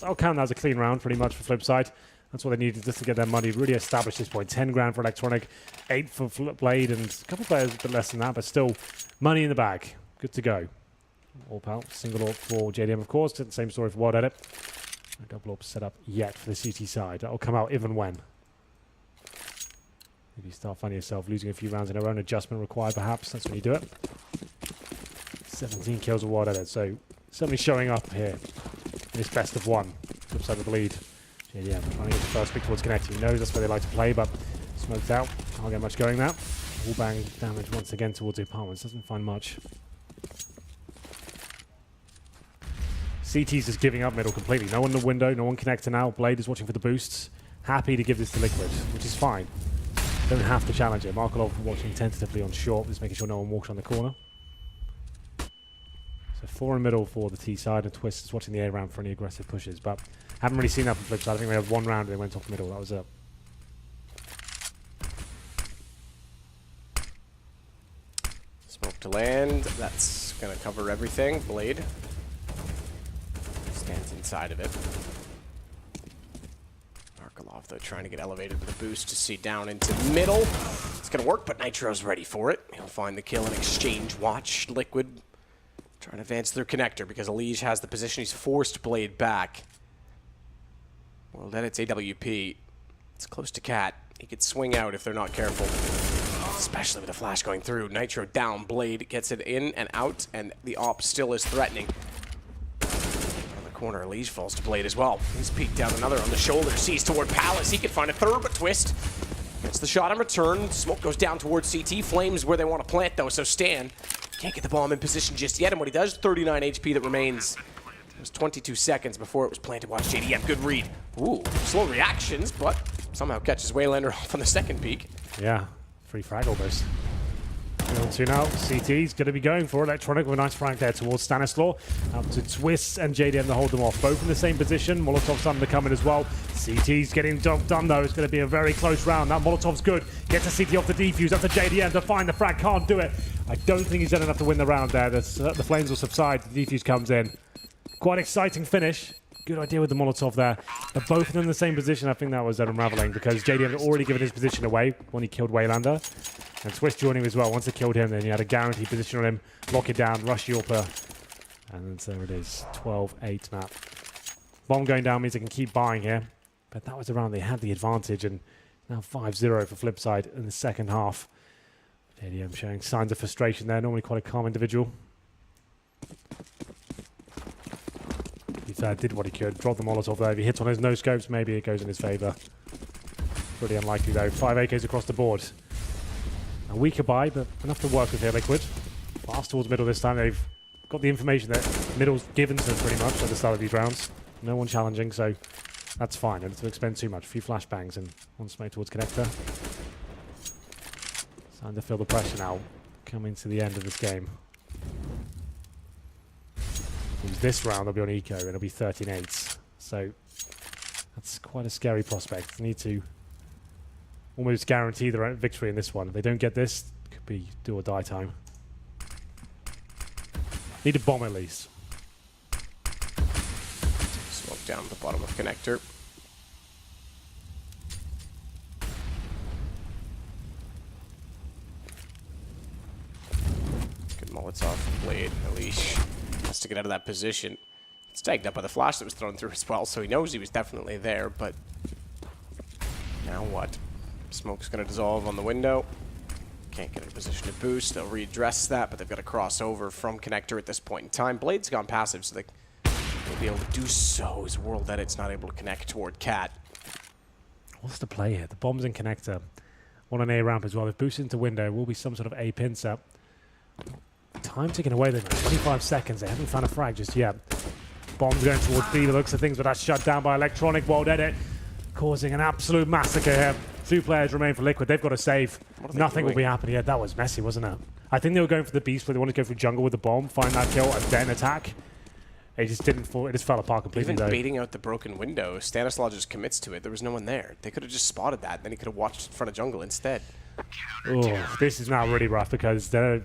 I'll count that as a clean round pretty much for Flipside. That's what they needed just to get their money really established this point. 10 grand for Electronic, 8 for Blade, and a couple of players a bit less than that, but still money in the bag. Good to go. All pal, single AWP for JDM, of course. Same story for Wild Edit. A double AWP set up yet for the CT side. That'll come out even when. If you start finding yourself losing a few rounds in a row, an adjustment required perhaps, that's when you do it. 17 kills with Wild Edit, so certainly showing up here in this best of 1. Flipside with the lead. JDM trying to get the first pick towards connecting. He knows that's where they like to play, but smoked out. Can't get much going now. Wall bang damage once again towards the apartments. Doesn't find much. CT's just giving up middle completely. No one in the window, no one connecting now. Blade is watching for the boosts. Happy to give this to Liquid, which is fine. Don't have to challenge it. Markolov watching tentatively on short, just making sure no one walks on the corner. So 4 in middle for the T side, and Twist is watching the A round for any aggressive pushes, but haven't really seen that from Flipside. I think we had 1 round and they went off middle. That was it. Smoke to land. That's going to cover everything. Blade stands inside of it. Markolov, though, trying to get elevated with a boost to see down into middle. It's going to work, but Nitro's ready for it. He'll find the kill and exchange. Watch Liquid trying to advance through connector because Elige has the position. He's forced Blade back. Well, then it's AWP. It's close to Cat. He could swing out if they're not careful. Especially with the flash going through. Nitro down. Blade gets it in and out, and the op still is threatening. On the corner, Elige falls to Blade as well. He's peeked down another on the shoulder. Sees toward Palace. He could find a third, but Twist Gets the shot in return. Smoke goes down towards CT. Flames where they want to plant, though, so Stan can't get the bomb in position just yet. And what he does, 39 HP that remains. It was 22 seconds before it was planted. Watch JDM, good read. Ooh, slow reactions, but somehow catches Waylander off on the second peak. Yeah, free frag almost. 2 now. CT's going to be going for Electronic with a nice frag there towards Stanislaw. Out to Twist and JDM to hold them off. Both in the same position. Molotov's undercoming as well. CT's getting done though. It's going to be a very close round. That Molotov's good. Gets a CT off the defuse. That's a JDM to find the frag. Can't do it. I don't think he's done enough to win the round there. The flames will subside. The defuse comes in. Quite exciting finish. Good idea with the Molotov there. They're both in the same position. I think that was unraveling because JDM had already given his position away when he killed Waylander. And Twist joining him as well. Once they killed him, then he had a guaranteed position on him. Lock it down, rush Yorpa. And there it is. 12-8 map. Bomb going down means they can keep buying here. But that was the round they had the advantage. And now 5-0 for Flipside in the second half. JDM showing signs of frustration there. Normally quite a calm individual. He did what he could. Dropped the Molotov there. If he hits on his no-scopes, maybe it goes in his favour. Pretty unlikely though. 5 AKs across the board. A weaker buy, but enough to work with here, Liquid. Fast towards middle this time. They've got the information that middle's given to them pretty much at the start of these rounds. No one challenging, so that's fine. Don't have to expend too much. A few flashbangs and one smoke towards connector. Starting to feel the pressure now. Coming to the end of this game. Lose this round, they'll be on eco, and it'll be 13-8. So that's quite a scary prospect. They need to almost guarantee their own victory in this one. If they don't get this, it could be do or die time. Need a bomb at least. Smoke down at the bottom of connector. Good Molotov blade, Elish has to get out of that position. It's tagged up by the flash that was thrown through as well, so he knows he was definitely there, but now what? Smoke's going to dissolve on the window. Can't get in a position to boost. They'll readdress that, but they've got to cross over from connector at this point in time. Blade's gone passive, so they'll be able to do so as World Edit's not able to connect toward Cat. What's the play here? The bomb's in connector. One on A ramp as well. They've boosted into window. Will be some sort of A pin set. Time ticking away then. 25 seconds. They haven't found a frag just yet. Bomb's going towards B. The looks of things, but that's shut down by Electronic. World Edit causing an absolute massacre here. 2 players remain for Liquid. They've got to save. Nothing will be happening yet. That was messy, wasn't it? I think they were going for the beast, but they wanted to go for jungle with the bomb, find that kill, and then attack. It just didn't fall. It just fell apart completely. Even baiting out the broken window, Stanislaw just commits to it. There was no one there. They could have just spotted that, then he could have watched in front of jungle instead. Oh, this is now really rough because they're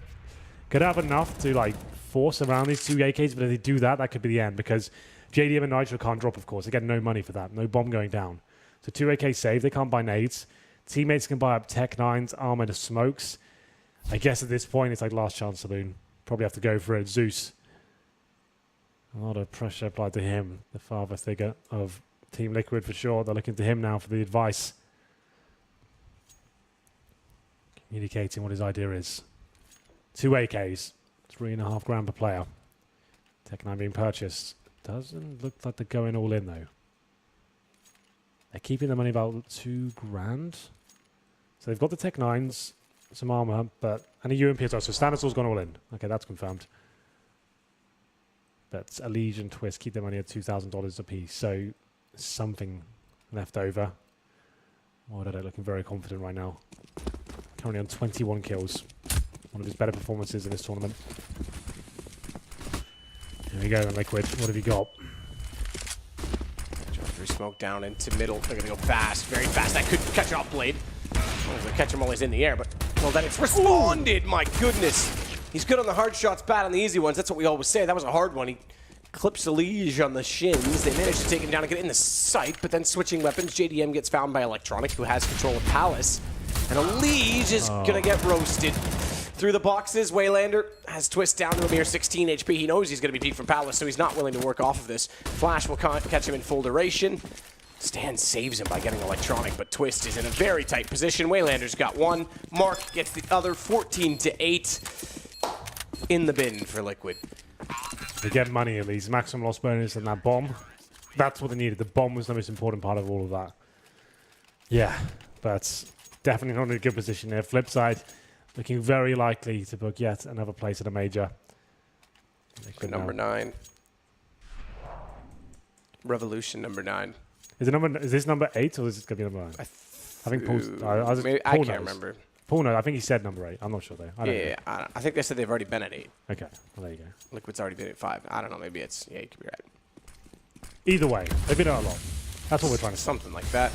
could have enough to like force around these 2 AKs, but if they do that, that could be the end because JDM and Nitro can't drop, of course. They get no money for that. No bomb going down. So 2 AK save. They can't buy nades. Teammates can buy up Tech 9s, armor to smokes. I guess at this point, it's like last chance saloon. Probably have to go for it. Zeus. A lot of pressure applied to him, the father figure of Team Liquid for sure. They're looking to him now for the advice. Communicating what his idea is. 2 AKs, 3.5 grand per player. Tech 9 being purchased. Doesn't look like they're going all in though. They're keeping the money about 2 grand. So they've got the Tech 9s, some armor, and a UMP as well. So Stanislaw's gone all in. Okay, that's confirmed. But Elish and Twist keep their money at $2,000 a piece. So something left over. Why are they looking very confident right now? Currently on 21 kills. One of his better performances in this tournament. Here we go, Liquid. What have you got? Through smoke down into middle. They're going to go fast, very fast. That could catch off Blade. As long as they catch him while he's in the air, but well, then it's responded. My goodness. He's good on the hard shots, bad on the easy ones. That's what we always say. That was a hard one. He clips Elish on the shins. They managed to take him down and get in the sight, but then switching weapons, JDM gets found by Electronic, who has control of Palace. And Elish is going to get roasted. Through the boxes, Waylander has Twist down to a mere 16 HP. He knows he's going to be peaked from Palace, so he's not willing to work off of this. Flash will catch him in full duration. Stan saves him by getting Electronic, but Twist is in a very tight position. Waylander's got 1. Mark gets the other 14-8 in the bin for Liquid. They get money at least. Maximum loss bonus and that bomb. That's what they needed. The bomb was the most important part of all of that. Yeah, but definitely not in a good position there. Flip side, looking very likely to book yet another place at a major. Number 9. Revolution number 9. Is this number 8 or is it going to be number 9? I think Paul's... I can't remember. Paul knows. I think he said number 8. I'm not sure though. I think they said they've already been at 8. Okay, well there you go. Liquid's already been at 5. I don't know. Maybe it's... Yeah, you could be right. Either way, they've been out a lot. That's what we're trying to say. Something like that.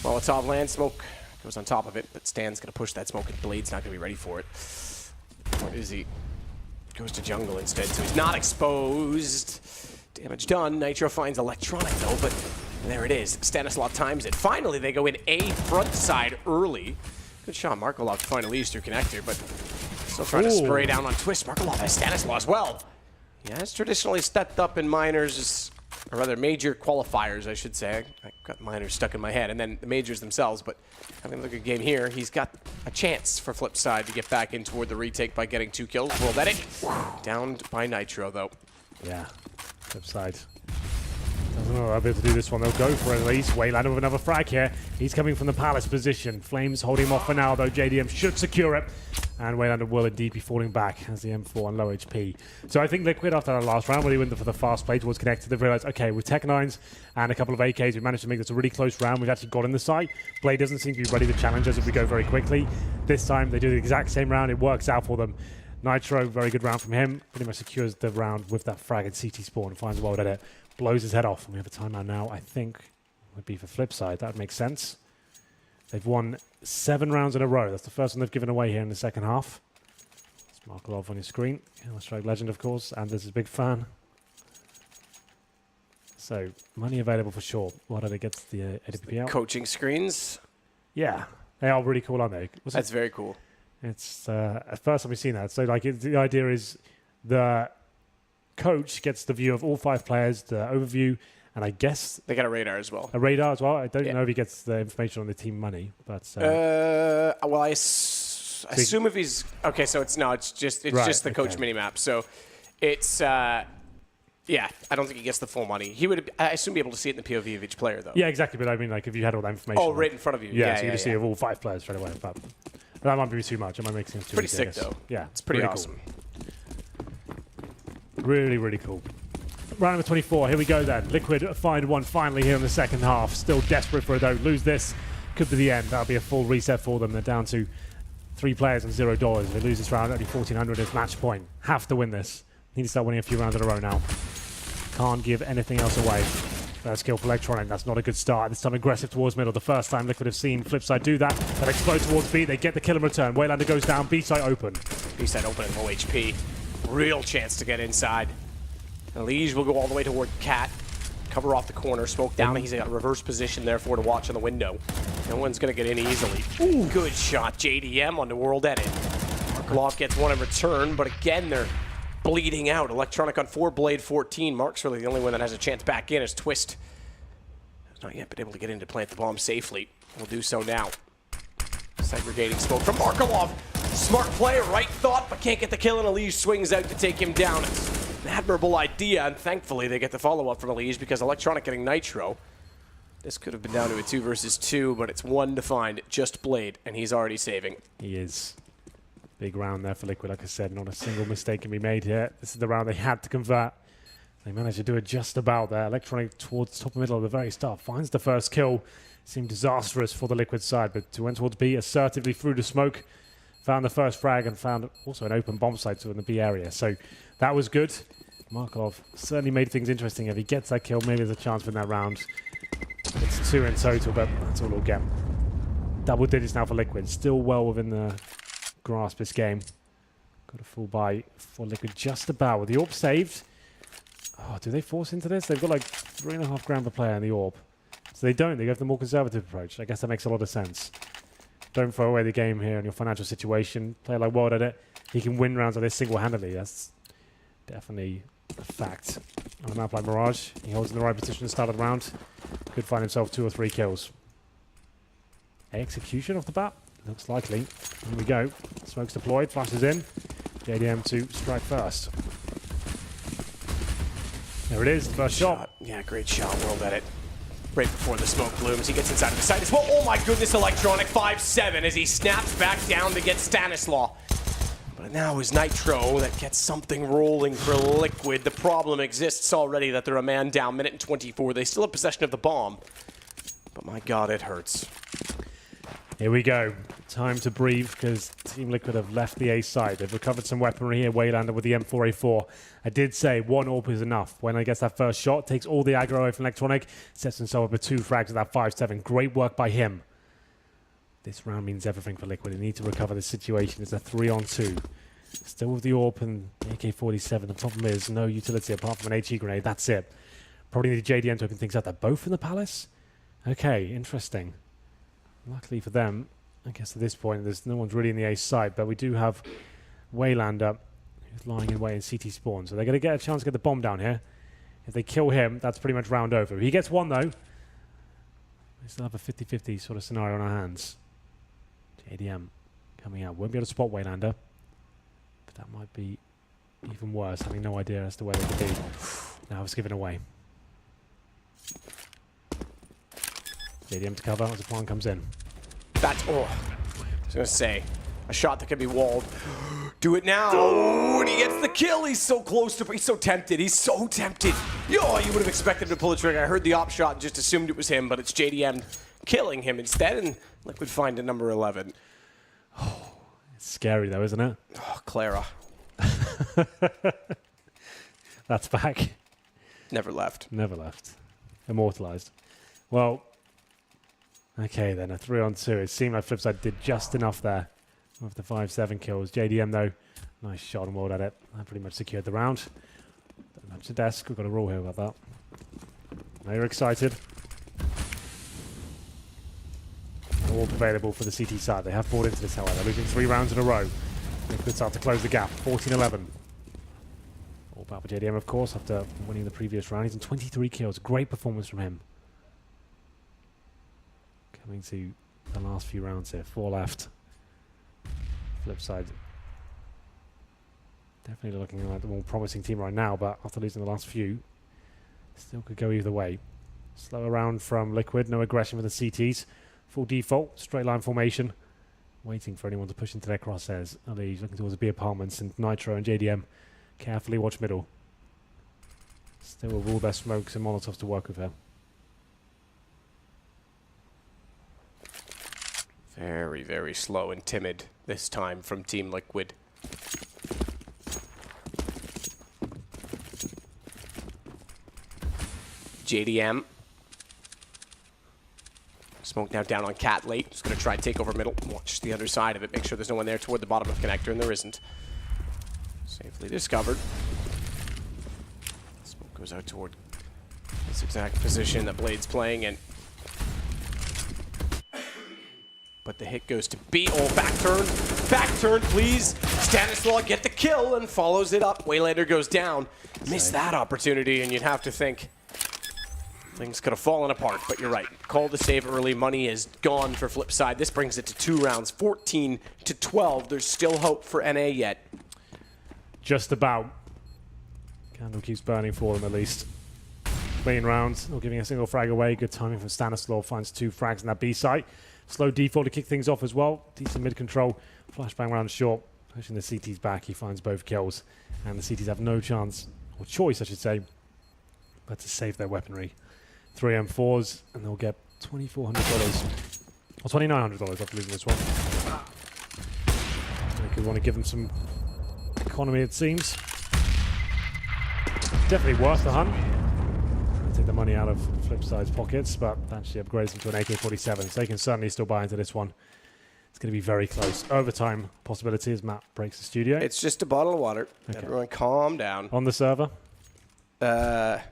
Molotov land smoke goes on top of it, but Stan's going to push that smoke and Blade's not going to be ready for it. Or is he? Goes to jungle instead, so he's not exposed. Damage done. Nitro finds Electronic though, but there it is. Stanislav times it. Finally, they go in A front side early. Good shot, Markolov to find Elise through connector, but still trying to spray down on Twist. Markolov has Stanislav as well. He has traditionally stepped up in minors, or rather major qualifiers, I should say. I got minors stuck in my head, and then the majors themselves, but having a look at game here, he's got a chance for Flipside to get back in toward the retake by getting 2 kills. Roll that in. Downed by Nitro, though. Yeah, Flipside. Doesn't know how to do this one. They'll go for it at least. Waylander with another frag here. He's coming from the Palace position. Flames holding him off for now, though. JDM should secure it. And Waylander will indeed be falling back as the M4 on low HP. So I think Liquid, after that last round, when they went for the fast play towards connected, they've realized, okay, with Tech 9s and a couple of AKs, we've managed to make this a really close round. We've actually got in the site. Blade doesn't seem to be ready to challenge us if we go very quickly. This time, they do the exact same round. It works out for them. Nitro, very good round from him. Pretty much secures the round with that frag and CT spawn. Finds World Edit. Blows his head off. And we have a timeout now, I think, would be for Flipside. That would make sense. They've won 7 rounds in a row. That's the first one they've given away here in the second half. Markolov on your screen. Counter-Strike legend, of course. Anders is a big fan. So, money available for sure. What did it get the ADPP out? Coaching screens. Yeah. They are really cool, aren't they? That's very cool. It's the first time we've seen that. So, like, the idea is the coach gets the view of all 5 players, the overview, and I guess... They got a radar as well. A radar as well? I don't know if he gets the information on the team money, but... well, I assume if he's okay, so it's just the coach minimap. So it's yeah, I don't think he gets the full money. He would, I assume, be able to see it in the POV of each player though. Yeah, exactly. But I mean, like if you had all that information. Oh, right in front of you. Yeah, so you just see all 5 players straight away. But that might be too much. It might make things too pretty easy, sick though. Yeah, it's pretty awesome. Cool. Really, really cool. Round number 24. Here we go then. Liquid find one finally here in the second half. Still desperate for it though. Lose this, could be the end. That'll be a full reset for them. They're down to 3 players and $0. If they lose this round, only 1,400 is match point. Have to win this. Need to start winning a few rounds in a row now. Can't give anything else away. First kill for Electronic. That's not a good start. This time aggressive towards middle. The first time Liquid have seen Flipside do that. That explode towards B. They get the kill in return. Waylander goes down. B side open. B side open at low HP. Real chance to get inside. And Liege will go all the way toward Cat. Cover off the corner, smoke down. He's got a reverse position, therefore, to watch on the window. No one's going to get in easily. Ooh, good shot. JDM on the World Edit. Markolov gets one in return, but again, they're bleeding out. Electronic on 4, Blade 14. Mark's really the only one that has a chance back in as Twist has not yet been able to get in to plant the bomb safely. We'll do so now. Segregating smoke from Markolov. Smart play, right thought, but can't get the kill, and Elise swings out to take him down. It's an admirable idea, and thankfully they get the follow-up from Elise because Electronic getting Nitro. This could have been down to a 2 versus 2, but it's 1 to find. Just Blade, and he's already saving. He is. Big round there for Liquid, like I said. Not a single mistake can be made here. This is the round they had to convert. They managed to do it just about there. Electronic towards top and middle at the very start. Finds the first kill. Seemed disastrous for the Liquid side, but went towards B assertively through the smoke. Found the first frag and found also an open bomb site in the B area. So that was good. Markov certainly made things interesting. If he gets that kill, maybe there's a chance for that round. It's 2 in total, but that's all we'll get. Double digits now for Liquid. Still well within the grasp this game. Got a full buy for Liquid just about. With the orb saved. Oh, do they force into this? They've got like 3.5 grand per player in the orb. So they don't. They go for the more conservative approach. I guess that makes a lot of sense. Don't throw away the game here in your financial situation. Play like World at it. He can win rounds like this single-handedly. That's definitely a fact. On a map like Mirage, he holds in the right position to start the round. Could find himself 2 or 3 kills. Execution off the bat? Looks likely. Here we go. Smoke's deployed, flashes in. JDM to strike first. There it is, first shot. Yeah, great shot, World Edit. right before the smoke blooms. He gets inside of the site as well. Oh my goodness, Electronic 5-7 as he snaps back down to get Stanislaw. But now is Nitro that gets something rolling for Liquid. The problem exists already that they're a man down, minute and 24. They still have possession of the bomb. But my God, it hurts. Here we go. Time to breathe because Team Liquid have left the A side. They've recovered some weaponry here. Waylander with the M4A4. I did say one AWP is enough. When I gets that first shot, takes all the aggro away from Electronic, sets himself up with 2 frags with that 5-7. Great work by him. This round means everything for Liquid. They need to recover the situation. It's a 3-on-2. Still with the AWP and the AK-47. The problem is no utility apart from an HE grenade. That's it. Probably need JDM to open things up. They're both in the Palace? Okay, interesting. Luckily for them, I guess at this point, there's no one's really in the A side, but we do have Waylander who's lying in wait in CT spawn. So they're going to get a chance to get the bomb down here. If they kill him, that's pretty much round over. If he gets one, though, we still have a 50-50 sort of scenario on our hands. JDM coming out. Won't be able to spot Waylander, but that might be even worse, having no idea as to where they could be. Now it's given away. JDM to cover as the plan comes in. That's, oh, I was going to say, a shot that can be walled. Do it now. Oh, and he gets the kill. He's so close to, he's so tempted. He's so tempted. Yo, you would have expected him to pull the trigger. I heard the op shot and just assumed it was him, but it's JDM killing him instead, and Liquid find a number 11. Oh, it's scary though, isn't it? Oh, Clara. That's back. Never left. Never left. Immortalized. Well, okay then, a 3-on-2. It seemed like Flipside did just enough there with the 5-7 kills. JDM though, nice shot and walled at it. That pretty much secured the round. Don't touch the desk. We've got a rule here about that. Now you're excited. All available for the CT side. They have bought into this, however. They're losing 3 rounds in a row. Liquid start to close the gap. 14-11. All about for JDM, of course, after winning the previous round. He's in 23 kills. Great performance from him. Coming to the last few rounds here. 4 left. Flipside. Definitely looking like the more promising team right now, but after losing the last few, still could go either way. Slower round from Liquid. No aggression with the CTs. Full default, straight line formation, waiting for anyone to push into their crosshairs. Ali looking towards the B apartments, and Nitro and JDM carefully watch middle. Still with all their smokes and molotovs to work with here. Very, very slow and timid this time from Team Liquid. JDM. Smoke now down on Cat late. Just going to try and take over middle. Watch the other side of it. Make sure there's no one there toward the bottom of connector, and there isn't. Safely discovered. Smoke goes out toward this exact position that Blade's playing in. But the hit goes to B. Oh, back turn. Back turn, please. Stanislaw get the kill and follows it up. Waylander goes down. Missed that opportunity, and you'd have to think things could have fallen apart, but you're right. Call to save early. Money is gone for Flipside. This brings it to 2 rounds, 14-12. There's still hope for NA yet. Just about. Candle keeps burning for them at least. Clean rounds, not giving a single frag away. Good timing from Stanislaw. Finds 2 frags in that B site. Slow default to kick things off as well. Decent mid control. Flashbang round short. Pushing the CTs back. He finds both kills. And the CTs have no chance, or choice I should say, but to save their weaponry. 3 M4s, and they'll get $2,400 or $2,900 after losing this one. They could want to give them some economy, it seems. Definitely worth the hunt. Take the money out of Flipside's pockets, but that actually upgrades them to an AK-47, so they can certainly still buy into this one. It's going to be very close. Overtime possibility as Matt breaks the studio. It's just a bottle of water. Okay. Everyone calm down. On the server? No,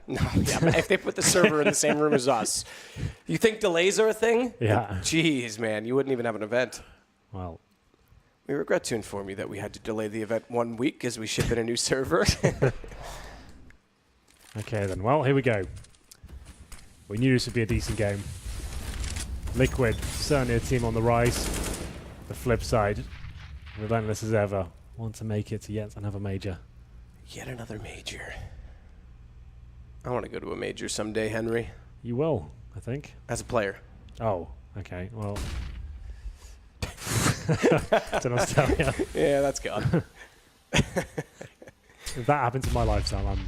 yeah, but if they put the server in the same room as us. You think delays are a thing? Yeah. Jeez, man, you wouldn't even have an event. Well, we regret to inform you that we had to delay the event 1 week as we ship in a new server. Okay then, well, here we go. We knew this would be a decent game. Liquid, certainly a team on the rise. The flip side, relentless as ever, want to make it to yet another major. Yet another major. I want to go to a major someday, Henry. You will. I think. As a player. Oh, okay. Well, don't know what to tell you. Yeah, that's gone. If that happens in my lifetime,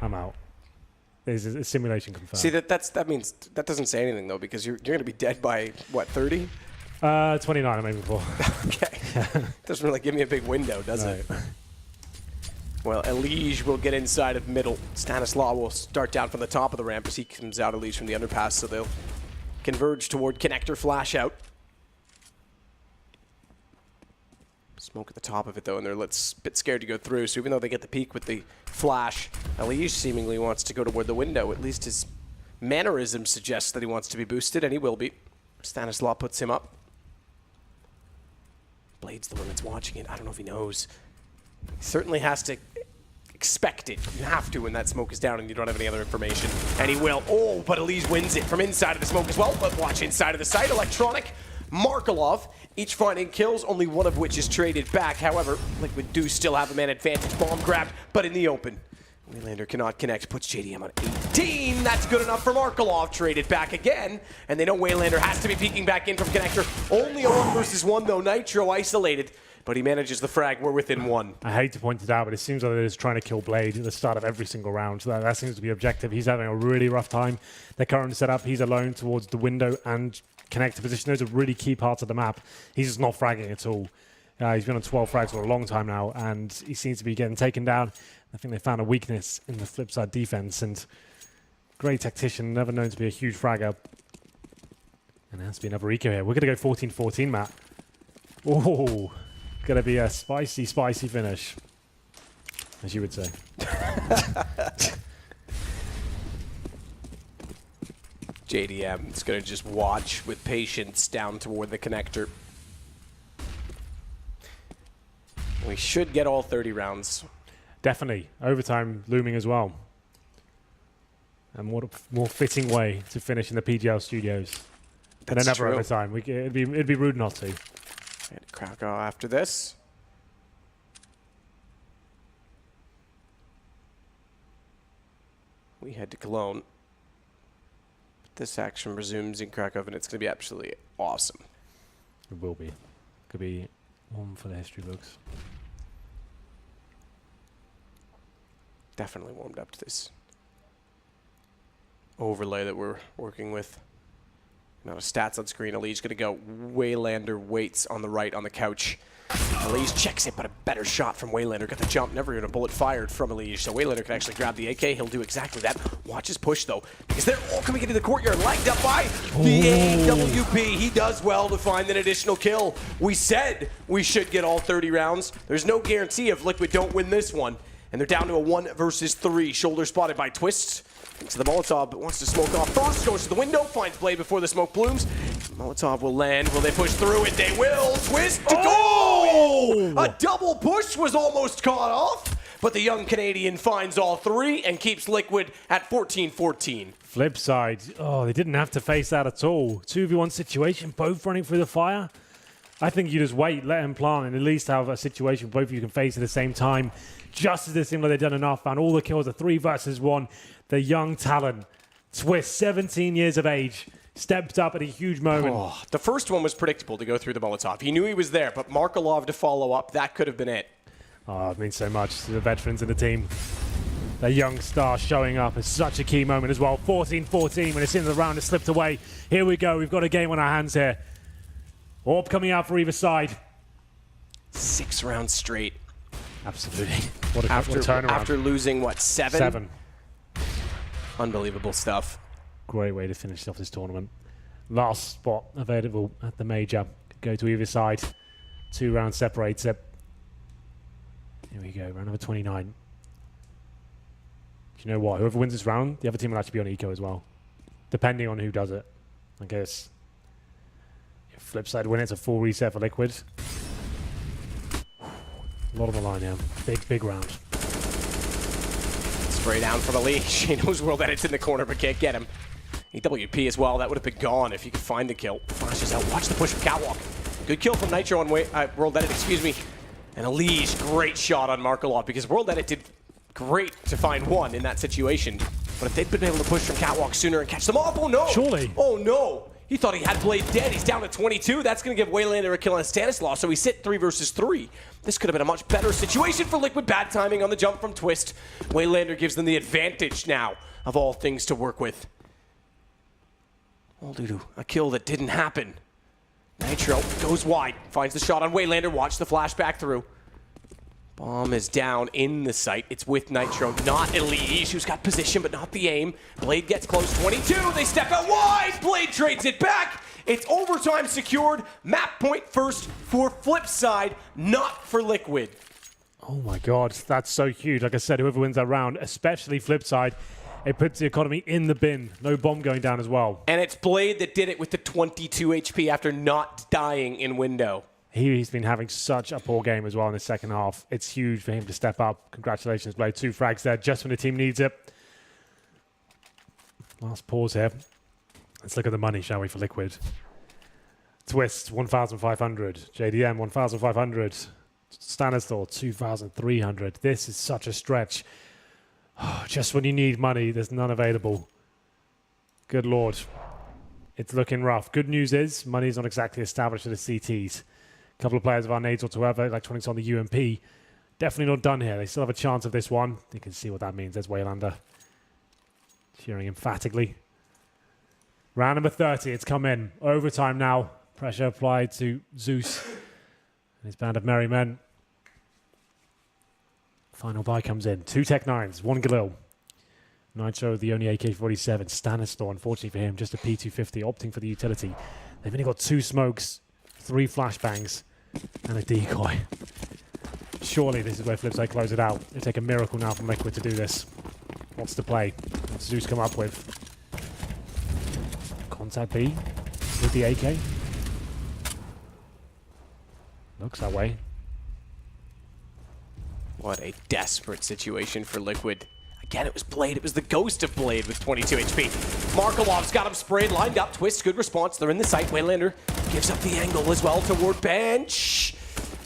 I'm out. There's a simulation confirmed. See, that means that doesn't say anything though, because you're going to be dead by what, 30? 29, I'm aiming for. Okay. Doesn't really give me a big window, does it? Well, Elige will get inside of middle. Stanislaw will start down from the top of the ramp as he comes out Elige from the underpass, so they'll converge toward connector flash out. Smoke at the top of it though, and they're a bit scared to go through, so even though they get the peek with the flash, Elige seemingly wants to go toward the window. At least his mannerism suggests that he wants to be boosted, and he will be. Stanislaw puts him up. Blade's the one that's watching it. I don't know if he knows. He certainly has to expect it. You have to when that smoke is down and you don't have any other information. And he will. Oh, but Elige wins it from inside of the smoke as well. But watch inside of the site. Electronic, Markelov, each finding kills, only one of which is traded back. However, Liquid do still have a man advantage. Bomb grabbed, but in the open. Waylander cannot connect, puts JDM on 18. That's good enough for Markelov. Traded back again, and they know Waylander has to be peeking back in from connector. Only a 1 versus 1 though. Nitro isolated, but he manages the frag. We're within 1. I hate to point it out, but it seems like they're just trying to kill Blade at the start of every single round. So that seems to be objective. He's having a really rough time. They're currently set up. He's alone towards the window and connector position. Those are really key parts of the map. He's just not fragging at all. He's been on 12 frags for a long time now, and he seems to be getting taken down. I think they found a weakness in the Flipside defense, and great tactician, never known to be a huge fragger. And there has to be another eco here. We're going to go 14-14, Matt. Oh, going to be a spicy, spicy finish, as you would say. JDM is going to just watch with patience down toward the connector. We should get all 30 rounds. Definitely. Overtime looming as well. And what a more fitting way to finish in the PGL studios than another overtime. It'd be rude not to. And Krakow after this. We head to Cologne. This action resumes in Krakow, and it's going to be absolutely awesome. It will be. Could be one for the history books. Definitely warmed up to this overlay that we're working with. Amount of stats on screen. Elige going to go. Waylander waits on the right on the couch. Elige checks it, but a better shot from Waylander. Got the jump, never even a bullet fired from Elige. So Waylander can actually grab the AK. He'll do exactly that. Watch his push, though, because they're all coming into the courtyard, lagged up by the AWP. He does well to find an additional kill. We said we should get all 30 rounds. There's no guarantee if Liquid don't win this one. And they're down to a 1 versus 3. Shoulder spotted by Twist. Into the Molotov, but wants to smoke off first. Goes to the window, finds Blade before the smoke blooms. Molotov will land. Will they push through it? They will. Twist to go! A double push was almost caught off, but the young Canadian finds all 3 and keeps Liquid at 14-14. Flipside. Oh, they didn't have to face that at all. 2v1 situation, both running through the fire. I think you just wait, let him plant, and at least have a situation both of you can face at the same time. Just as it seemed like they've done enough, and all the kills are 3 versus 1. The young talent, Twist, 17 years of age, stepped up at a huge moment. Oh, the first one was predictable to go through the Molotov. He knew he was there, but Markelov to follow up, that could have been it. Oh, it means so much to the veterans in the team. The young star showing up is such a key moment as well. 14-14 when it's in the round, it slipped away. Here we go, we've got a game on our hands here. Orb coming out for either side. 6 rounds straight. Absolutely. What a turnaround. After losing, what, 7? 7. Unbelievable stuff. Great way to finish off this tournament. Last spot available at the major. Go to either side. 2 rounds separates it. Here we go, round number 29. Do you know what? Whoever wins this round, the other team will actually be on eco as well. Depending on who does it. I guess. If Flipside win, it's a full reset for Liquid. A lot on the line now. Big round. Spray down from Elige. He knows World Edit's in the corner, but can't get him. EWP as well. That would have been gone if he could find the kill. Flashes out. Watch the push from Catwalk. Good kill from Nitro on World Edit, excuse me. And Elige, great shot on Markelov, because World Edit did great to find 1 in that situation. But if they'd been able to push from catwalk sooner and catch them off, oh no! Surely. Oh no! He thought he had Blade dead. He's down to 22. That's going to give Waylander a kill on Stanislaw, so we sit 3 versus 3. This could have been a much better situation for Liquid. Bad timing on the jump from Twist. Waylander gives them the advantage now of all things to work with. Oh, doo-doo. A kill that didn't happen. Nitro goes wide, finds the shot on Waylander. Watch the flashback through. Bomb is down in the site. It's with Nitro, not Elise, who's got position but not the aim. Blade gets close, 22. They step out wide. Blade trades it back. It's overtime secured. Map point first for Flipside, not for Liquid. Oh my God, that's so huge. Like I said, whoever wins that round, especially Flipside, it puts the economy in the bin. No bomb going down as well. And it's Blade that did it with the 22 HP after not dying in window. He's been having such a poor game as well in the second half. It's huge for him to step up. Congratulations, Blade. 2 frags there just when the team needs it. Last pause here. Let's look at the money, shall we, for Liquid. Twist, 1,500. JDM, 1,500. Stanislaw, 2,300. This is such a stretch. Just when you need money, there's none available. Good Lord. It's looking rough. Good news is, money's not exactly established for the CTs. A couple of players of our nades whatsoever, Electronics on the UMP. Definitely not done here. They still have a chance of this one. You can see what that means. There's Waylander cheering emphatically. Round number 30. It's come in. Overtime now. Pressure applied to Zeus and his band of merry men. Final buy comes in. 2 Tech 9s, 1 Galil. Nitro, the only AK-47. Stanislaw, unfortunately for him, just a P250, opting for the utility. They've only got 2 smokes, 3 flashbangs, and a decoy. Surely this is where Flipside close it out. It'll take a miracle now from Liquid to do this. What's the play? What's Zeus come up with? Contact B with the AK. Looks that way. What a desperate situation for Liquid. Again, it was Blade. It was the ghost of Blade with 22 HP. Markolov's got him sprayed, lined up. Twist, good response. They're in the site. Waylander gives up the angle as well toward bench.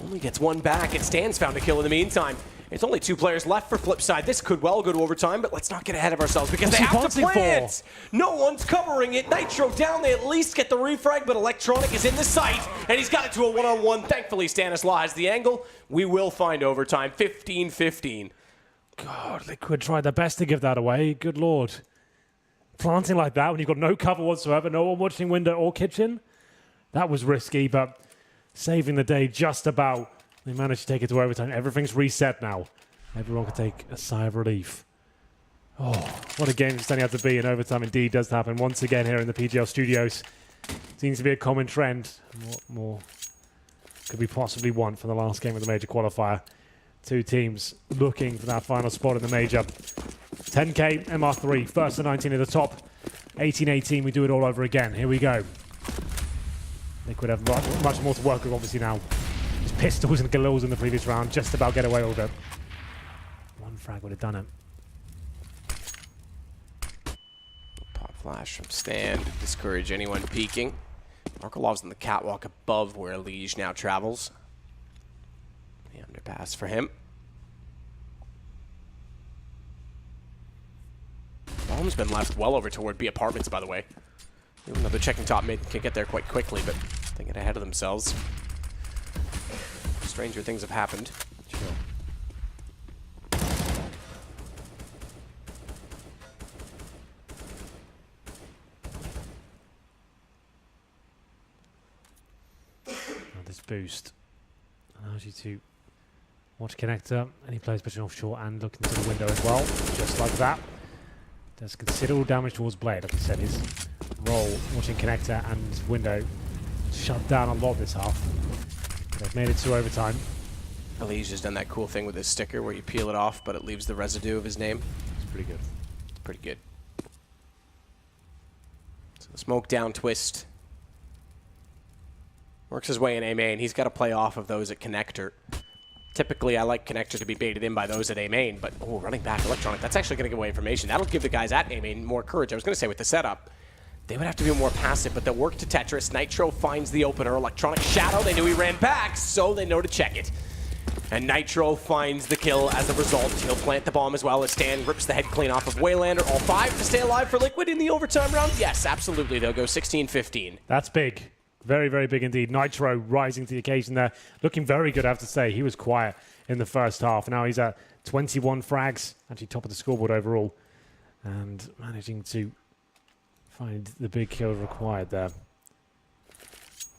Only gets 1 back. It's Stan's found a kill in the meantime. It's only 2 players left for Flipside. This could well go to overtime, but let's not get ahead of ourselves because they have to plant. No one's covering it. Nitro down. They at least get the refrag, but Electronic is in the site, and he's got it to a 1-on-1. Thankfully, Stanislaw has the angle. We will find overtime. 15-15. God, Liquid tried their best to give that away. Good Lord. Planting like that when you've got no cover whatsoever, no one watching window or kitchen, that was risky, but saving the day just about. They managed to take it to overtime. Everything's reset now. Everyone can take a sigh of relief. Oh, what a game it's turning out to be, and overtime indeed does happen once again here in the PGL studios. Seems to be a common trend. What more could we possibly want for the last game of the major qualifier? 2 teams looking for that final spot in the major. 10K, MR3, first to 19 at the top. 18-18, we do it all over again. Here we go. Liquid have much more to work with, obviously, now. His pistols and galils in the previous round just about get away with it. 1 frag would have done it. Pop flash from Stan to discourage anyone peeking. Markolov's on the catwalk above where Liege now travels. The underpass for him. Bomb's been left well over toward B apartments, by the way. Even though they're checking top mid, can get there quite quickly, but they get ahead of themselves. Stranger things have happened. Sure. This boost allows you to watch connector. Any players pushing offshore and looking to the window as well, just like that. Does considerable damage towards Blade. Like I said, his role watching connector and window shut down a lot this half. They've made it to overtime. Elise has done that cool thing with his sticker where you peel it off, but it leaves the residue of his name. It's pretty good. It's pretty good. So smoke down Twist. Works his way in A main. He's got to play off of those at connector. Typically, I like connector to be baited in by those at A main, but oh, running back Electronic. That's actually going to give away information. That'll give the guys at A main more courage. I was going to say with the setup, they would have to be more passive, but they'll work to Tetris. Nitro finds the opener. Electronic Shadow. They knew he ran back, so they know to check it. And Nitro finds the kill as a result. He'll plant the bomb as well as Stan rips the head clean off of Waylander. All 5 to stay alive for Liquid in the overtime round? Yes, absolutely. They'll go 16-15. That's big. Very, very big indeed. Nitro rising to the occasion there. Looking very good, I have to say. He was quiet in the first half. Now he's at 21 frags. Actually top of the scoreboard overall. And managing to find the big kill required there.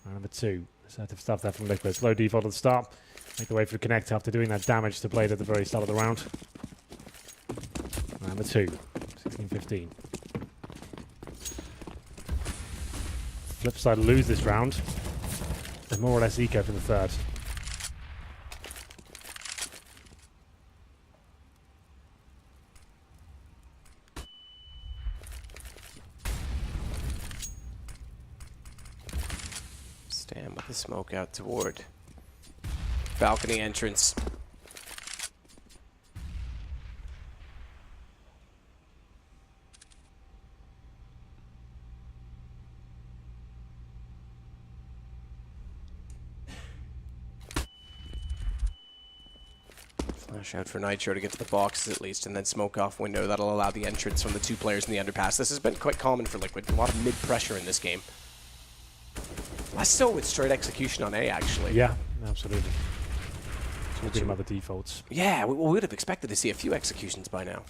Round number 2. Assertive stuff there from Liquid. Low default at the start. Make the way for the connect after doing that damage to Blade at the very start of the round. Round number 2. 16-15. Flipside lose this round. And more or less eco for the third. Stan with the smoke out toward balcony entrance. Flash out for Nitro to get to the boxes at least, and then smoke off window. That'll allow the entrance from the 2 players in the underpass. This has been quite common for Liquid. A lot of mid-pressure in this game. Less so with straight execution on A, actually. Yeah, absolutely. Talking about the defaults. Yeah, we would have expected to see a few executions by now.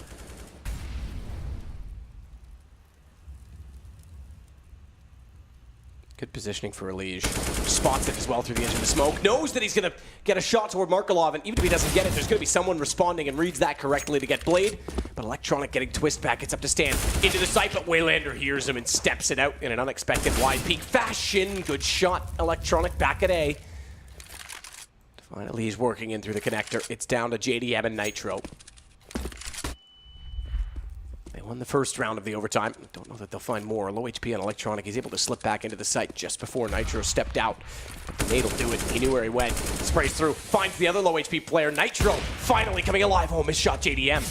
Good positioning for Elige. Spots it as well through the edge of the smoke. Knows that he's going to get a shot toward Markelov, and even if he doesn't get it, there's going to be someone responding and reads that correctly to get Blade. But Electronic getting twist back. It's up to Stan. Into the site, but Waylander hears him and steps it out in an unexpected wide peak fashion. Good shot, Electronic back at A. Finally, he's working in through the connector. It's down to JDM and Nitro. They won the first round of the overtime. Don't know that they'll find more. Low HP on Electronic. He's able to slip back into the site just before Nitro stepped out. But the nade will do it. He knew where he went. Sprays through. Finds the other low HP player. Nitro finally coming alive. Oh, missed shot JDM.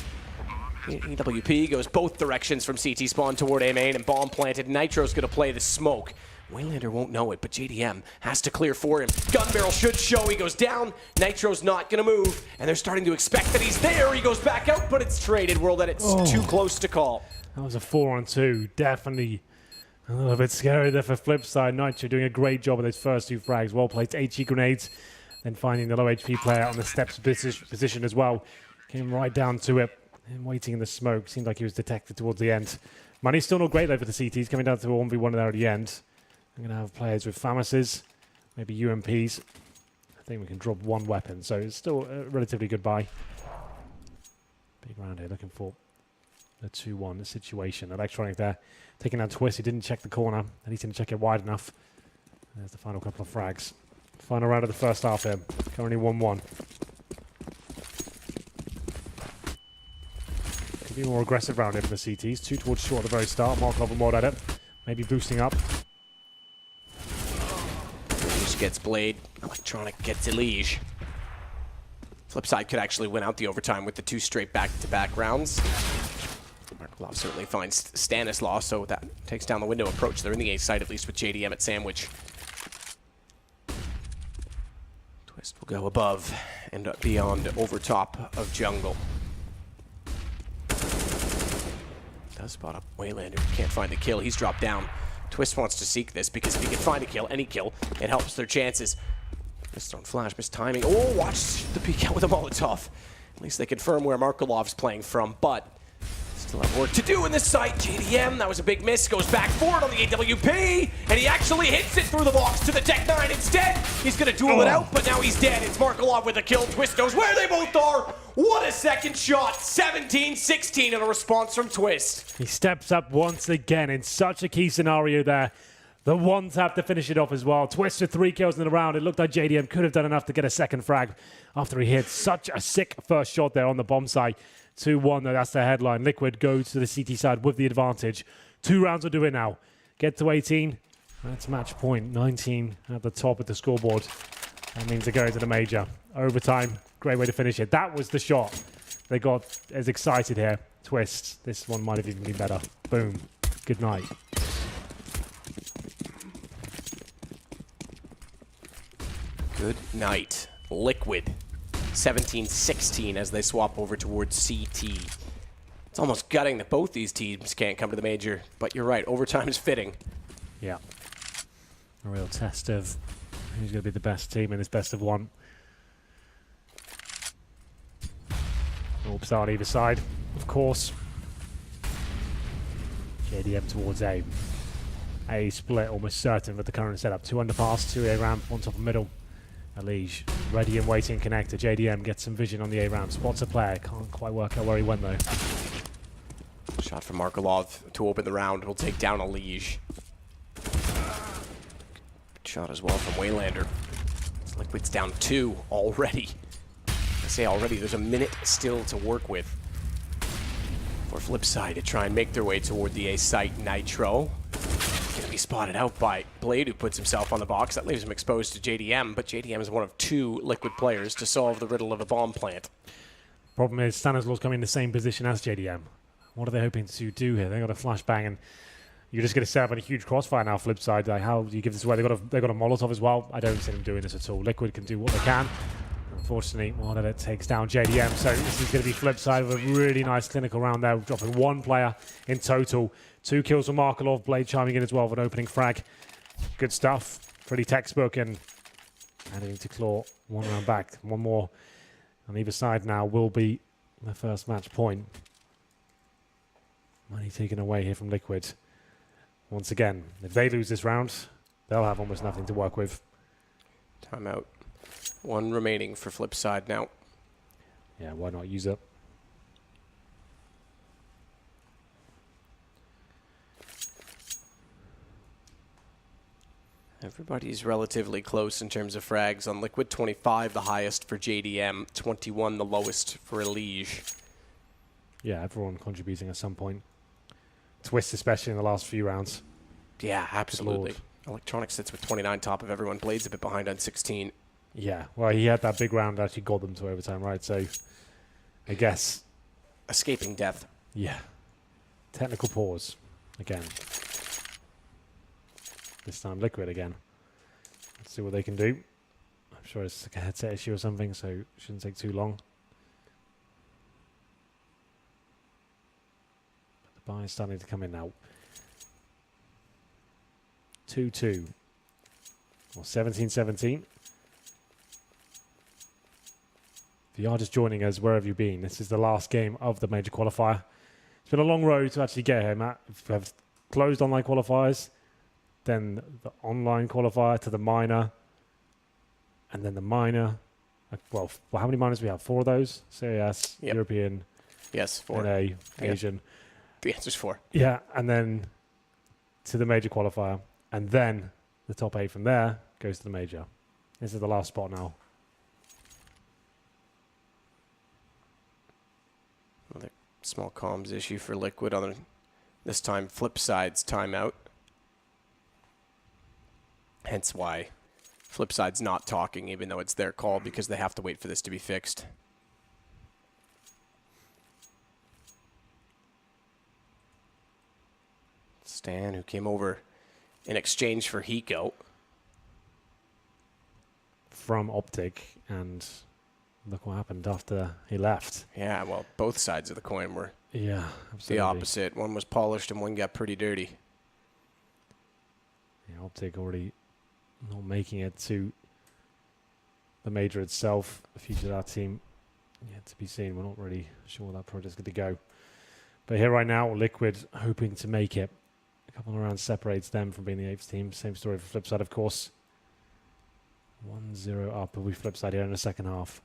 EWP goes both directions from CT spawn toward A main and bomb planted. Nitro's going to play the smoke. Waylander won't know it, but JDM has to clear for him. Gun barrel should show. He goes down. Nitro's not going to move, and they're starting to expect that he's there. He goes back out, but it's traded. World that it's too close to call. That was a 4-on-2. Definitely a little bit scary there for Flipside. Nitro doing a great job of those first 2 frags. Well played HE grenades. Then finding the low HP player on the steps position as well. Came right down to it and waiting in the smoke. Seemed like he was detected towards the end. Money's still not great though for the CTs. Coming down to a 1v1 there at the end. I'm going to have players with FAMASes, maybe UMPs. I think we can drop 1 weapon, so it's still a relatively good buy. Big round here, looking for the 2-1 situation. Electronic there, taking down Twist. He didn't check the corner, and he didn't check it wide enough. And there's the final couple of frags. Final round of the first half here, currently 1-1. Could be a more aggressive round here for the CTs. 2 towards short at the very start. Markov and Mod at it, maybe boosting up. Gets Blade. Electronic gets Elige. Flipside could actually win out the overtime with the 2 straight back-to-back rounds. Markelov certainly finds Stanislaw, so that takes down the window approach. They're in the A side, at least with JDM at Sandwich. Twist will go above and beyond over top of jungle. Does spot up Waylander. Can't find the kill. He's dropped down. Twist wants to seek this because if he can find a kill, any kill, it helps their chances. Missed on flash, missed timing. Oh, watch the peek out with a Molotov. At least they confirm where Markelov's playing from, but still have work to do in this site. JDM, that was a big miss, goes back forward on the AWP, and he actually hits it through the box to the Tech 9 instead. He's going to duel it out, but now he's dead. It's Markelov with a kill. Twist knows where they both are. What a second shot. 17-16 in a response from Twist. He steps up once again in such a key scenario there. The 1-tap to finish it off as well. Twist with 3 kills in the round. It looked like JDM could have done enough to get a second frag after he hit such a sick first shot there on the bomb site. 2-1 though, that's the headline. Liquid goes to the CT side with the advantage. 2 rounds will do it now. Get to 18. That's match point. 19 at the top of the scoreboard. That means they're going to the major. Overtime. Great way to finish it. That was the shot. They got as excited here. Twist. This one might have even been better. Boom. Good night. Good night. Liquid 17-16 as they swap over towards CT. It's almost gutting that both these teams can't come to the major, but you're right, overtime is fitting. Yeah. A real test of who's going to be the best team in this best of one. Orps on either side, of course. JDM towards A. A split almost certain with the current setup. 2 underpass, 2 A ramp, 1 top of middle. Alige ready and waiting connector. JDM gets some vision on the A ramp. Spots a player. Can't quite work out where he went though. Shot from Markelov to open the round. It'll take down Alige. Shot as well from Waylander. Liquid's down 2 already. I say already, there's a minute still to work with for Flipside to try and make their way toward the A site. Nitro gonna be spotted out by Blade, who puts himself on the box. That leaves him exposed to JDM, but JDM is one of 2 Liquid players to solve the riddle of a bomb plant. Problem is, Stanislaw's coming in the same position as JDM. What are they hoping to do here? They got a flashbang, and you're just going to set up on a huge crossfire now. Flipside, like, how do you give this away? They got a Molotov as well. I don't see them doing this at all. Liquid can do what they can. Unfortunately, well, that it takes down JDM. So this is going to be Flipside with a really nice clinical round there, dropping 1 player in total. 2 kills for Markelov. Blade chiming in as well with an opening frag. Good stuff. Pretty textbook, and adding to claw 1 round back. 1 more on either side now will be the first match point. Money taken away here from Liquid. Once again, if they lose this round, they'll have almost nothing to work with. Timeout. 1 remaining for Flipside now. Yeah, why not use it? Everybody's relatively close in terms of frags. On Liquid, 25 the highest for JDM, 21 the lowest for Alige. Yeah, everyone contributing at some point. Twist especially in the last few rounds. Yeah, absolutely. Electronic sits with 29 top of everyone. Blade's a bit behind on 16. Yeah, well, he had that big round that actually got them to overtime, right? So, I guess... Escaping death. Yeah. Technical pause. Again. This time Liquid again. Let's see what they can do. I'm sure it's like a headset issue or something, so it shouldn't take too long. But the buy is starting to come in now. 2-2. Or 17-17. If you are just joining us, where have you been? This is the last game of the major qualifier. It's been a long road to actually get here, Matt. We have closed online qualifiers, then the online qualifier to the minor, and then the minor. Well, how many minors do we have? 4 of those? CAS, Yep. European, Yes, 4. NA, Yep. Asian. The answer's 4. Yeah, and then to the major qualifier. And then the top 8 from there goes to the major. This is the last spot now. Another small comms issue for Liquid on this time Flipside's timeout. Hence why Flipside's not talking, even though it's their call, because they have to wait for this to be fixed. Stan, who came over in exchange for Hiko. From Optic, and look what happened after he left. Yeah, well, both sides of the coin were Yeah, absolutely. the opposite. One was polished and one got pretty dirty. Yeah, Optic already not making it to the major itself. The future of that team yet to be seen. We're not really sure where that project's going to go. But here right now, Liquid hoping to make it. A couple of rounds separates them from being the 8th team. Same story for Flipside, of course. 1-0 up, but we Flipside here in the second half.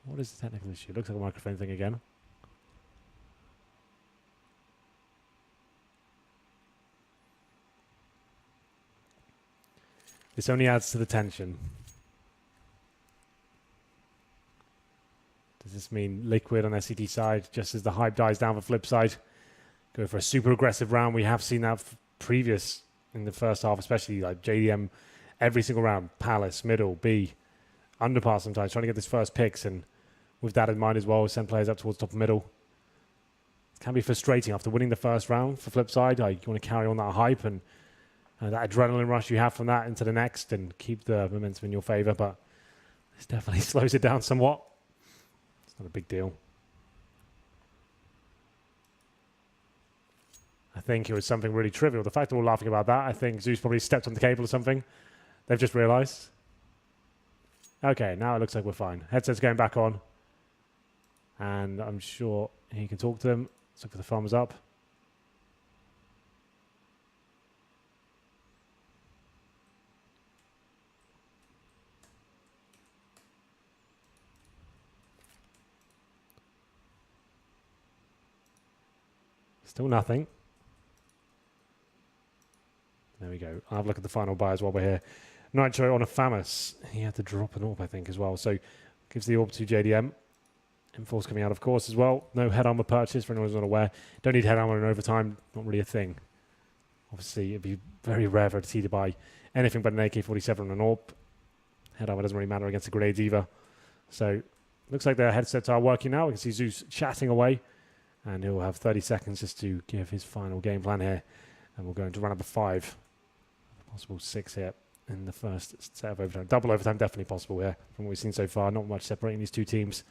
What is the technical issue? Looks like a microphone thing again. This only adds to the tension. Does this mean Liquid on SCT side, just as the hype dies down for Flipside, go for a super aggressive round? We have seen that previous in the first half, especially like JDM every single round. Palace, middle, B, underpass sometimes, trying to get this first picks, and with that in mind as well, send players up towards top of middle. It can be frustrating after winning the first round for Flipside. Like, you want to carry on that hype and that adrenaline rush you have from that into the next and keep the momentum in your favor, but this definitely slows it down somewhat. It's not a big deal. I think it was something really trivial. The fact that we're laughing about that, I think Zeus probably stepped on the cable or something. They've just realized. Okay, now it looks like we're fine. Headset's going back on. And I'm sure he can talk to them. Let's look for the thumbs up. Still nothing. There we go. I'll have a look at the final buys while we're here. Nitro on a Famus. He had to drop an AWP, I think, as well. So gives the AWP to JDM. M4's coming out, of course, as well. No head armor purchase for anyone who's not aware. Don't need head armor in overtime. Not really a thing. Obviously, it'd be very rare for a T to buy anything but an AK-47 and an AWP. Head armor doesn't really matter against the grenades either. So looks like their headsets are working now. We can see Zeus chatting away. And he'll have 30 seconds just to give his final game plan here. And we'll go into round number 5. Possible 6 here in the first set of overtime. Double overtime definitely possible here from what we've seen so far. Not much separating these two teams.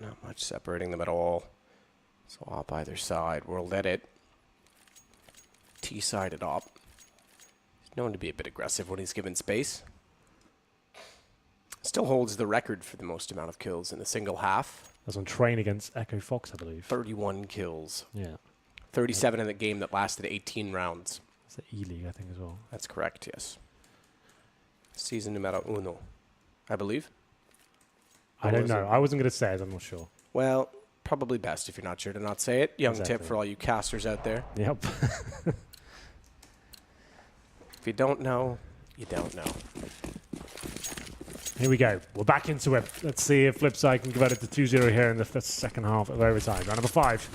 Not much separating them at all. So op either side. World edit. T-sided op. He's known to be a bit aggressive when he's given space. Still holds the record for the most amount of kills in a single half. That's on train against Echo Fox, I believe. 31 kills. Yeah. 37 in the game that lasted 18 rounds. It's the E-League, I think, as well. That's correct, yes. Season numero uno, I believe. I don't know. I wasn't going to say it. I'm not sure. Well, probably best if you're not sure to not say it. Young Exactly. tip for all you casters out there. Yep. If you don't know, you don't know. Here we go. We're back into it. Let's see if Flipside can convert it to 2-0 here in the second half of overtime. Round number 5.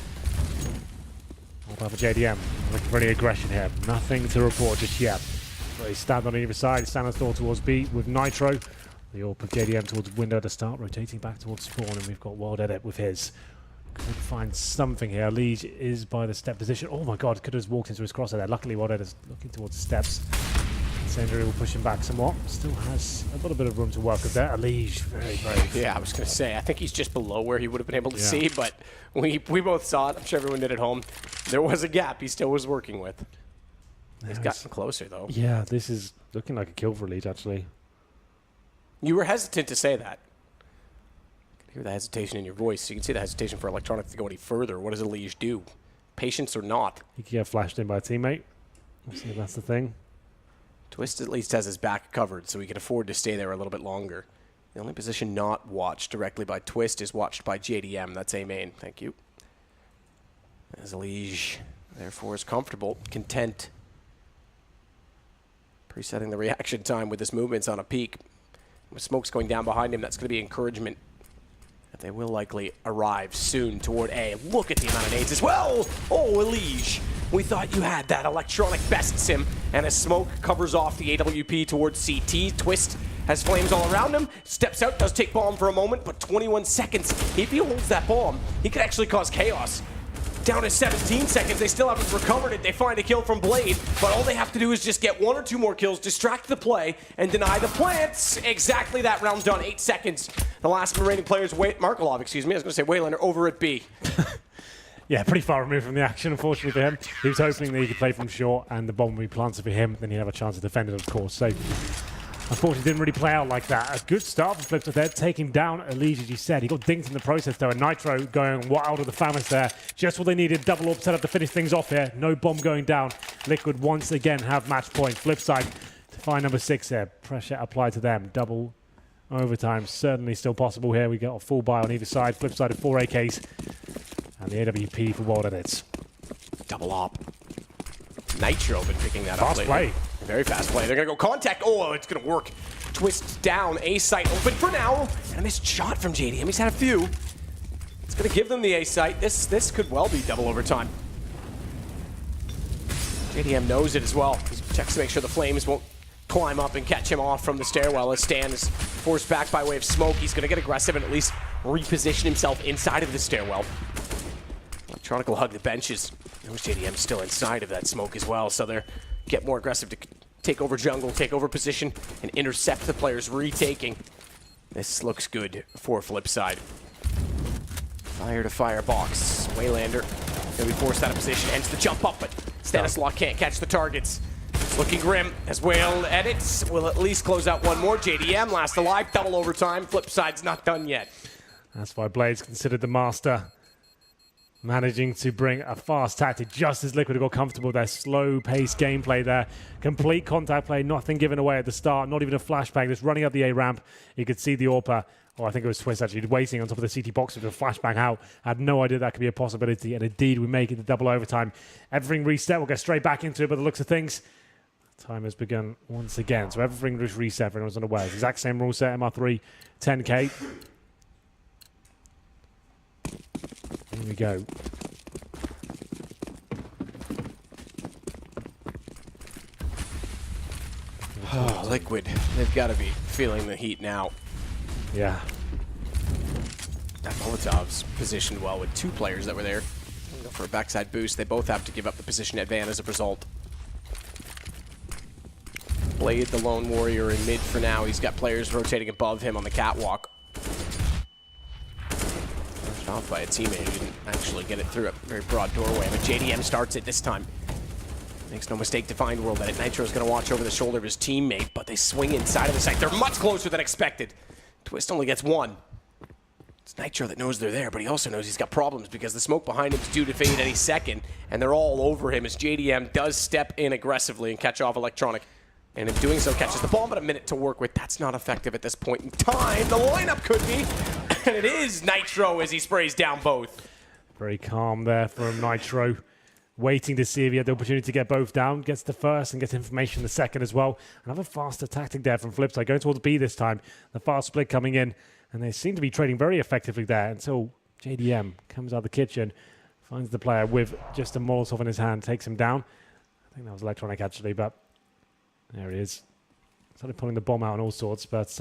All about for JDM. Looking for any aggression here. Nothing to report just yet. So he stand on either side. Stand on door towards B with Nitro. The AWP of JDM towards window to start. Rotating back towards spawn. And we've got Wild Edit with his. Could find something here. Liege is by the step position. Oh my god. Could have just walked into his crosser there. Luckily, Wild Edit is looking towards the steps. Sendry will push him back somewhat. Still has a little bit of room to work with there. Liege, very brave. Yeah, I was going to say, I think he's just below where he would have been able to see, but we both saw it. I'm sure everyone did at home. There was a gap he still was working with. He's gotten closer, though. Yeah, this is looking like a kill for Liege, actually. You were hesitant to say that. You can hear the hesitation in your voice. You can see the hesitation for Electronic to go any further. What does a Liege do? Patience or not? He could get flashed in by a teammate. We'll see if that's the thing. Twist at least has his back covered, so he can afford to stay there a little bit longer. The only position not watched directly by Twist is watched by JDM. That's A main. Thank you. As Liege, therefore, is comfortable, content. Presetting the reaction time with his movements on a peak. With smokes going down behind him, that's going to be encouragement. That they will likely arrive soon toward A. Look at the amount of nades as well. Oh, Liege. We thought you had that. Electronic bests him, and as smoke covers off the AWP towards CT, Twist has flames all around him, steps out, does take bomb for a moment, but 21 seconds. If he holds that bomb, he could actually cause chaos. Down to 17 seconds, they still haven't recovered it. They find a kill from Blade, but all they have to do is just get 1 or 2 more kills, distract the play, and deny the plants. Exactly that round done, 8 seconds. The last remaining player is Markelov, excuse me. I was going to say Waylander over at B. Yeah, pretty far removed from the action, unfortunately for him. He was hoping that he could play from short and the bomb would be planted for him, then he'd have a chance to defend it, of course. So, unfortunately, didn't really play out like that. A good start from Flipsid there, taking down Liege, as you said. He got dinked in the process, though, and Nitro going wild with the Famus there. Just what they needed. Double AWP set up to finish things off here. No bomb going down. Liquid once again have match point. Flipside to find number 6 there. Pressure applied to them. Double overtime certainly still possible here. We got a full buy on either side. Flipside of 4 AKs. And the AWP for Wild Edits. Double op. Nitro been picking that up lately. Fast play. Very fast play. They're going to go contact. Oh, it's going to work. Twist down. A site open for now. And a missed shot from JDM. He's had a few. It's going to give them the A site. This could well be double overtime. JDM knows it as well. He checks to make sure the flames won't climb up and catch him off from the stairwell as Stan is forced back by way of smoke. He's going to get aggressive and at least reposition himself inside of the stairwell. Electronic will hug the benches. Notice JDM still inside of that smoke as well, so they're get more aggressive to take over jungle, take over position, and intercept the players retaking. This looks good for Flipside. Fire to fire box. Waylander going to be forced out of position, hence the jump up, but Stanislaw can't catch the targets. It's looking grim as Whale edits. Will at least close out one more. JDM last alive, double overtime. Flipside's not done yet. That's why Blade's considered the master. Managing to bring a fast tactic just as Liquid got comfortable with their slow-paced gameplay there. Complete contact play, nothing given away at the start, not even a flashbang, just running up the A ramp. You could see the AWPer, or I think it was Twist actually, waiting on top of the CT box with a flashbang out. Had no idea that could be a possibility, and indeed we make it to double overtime. Everything reset, we'll get straight back into it, but the looks of things, time has begun once again. So everything was reset, everyone's unaware. Exact same rule set, MR3, 10K. Here we go. Oh, Liquid. They've got to be feeling the heat now. Yeah. That Molotov's positioned well with two players that were there. Go for a backside boost. They both have to give up the position at van as a result. Blade, the lone warrior in mid for now. He's got players rotating above him on the catwalk. Off by a teammate who didn't actually get it through a very broad doorway, but JDM starts it this time. Makes no mistake to find World Edit. Nitro's going to watch over the shoulder of his teammate, but they swing inside of the site. They're much closer than expected. Twist only gets one. It's Nitro that knows they're there, but he also knows he's got problems because the smoke behind him is due to fade any second, and they're all over him as JDM does step in aggressively and catch off Electronic. And in doing so, catches the bomb, but a minute to work with. That's not effective at this point in time. The lineup could be, and it is Nitro as he sprays down both. Very calm there from Nitro. Waiting to see if he had the opportunity to get both down. Gets the first and gets information the second as well. Another faster tactic there from Flipside. Going towards B this time. The fast split coming in. And they seem to be trading very effectively there until JDM comes out of the kitchen. Finds the player with just a Molotov in his hand. Takes him down. I think that was Electronic actually, but there he is. Started pulling the bomb out and all sorts, but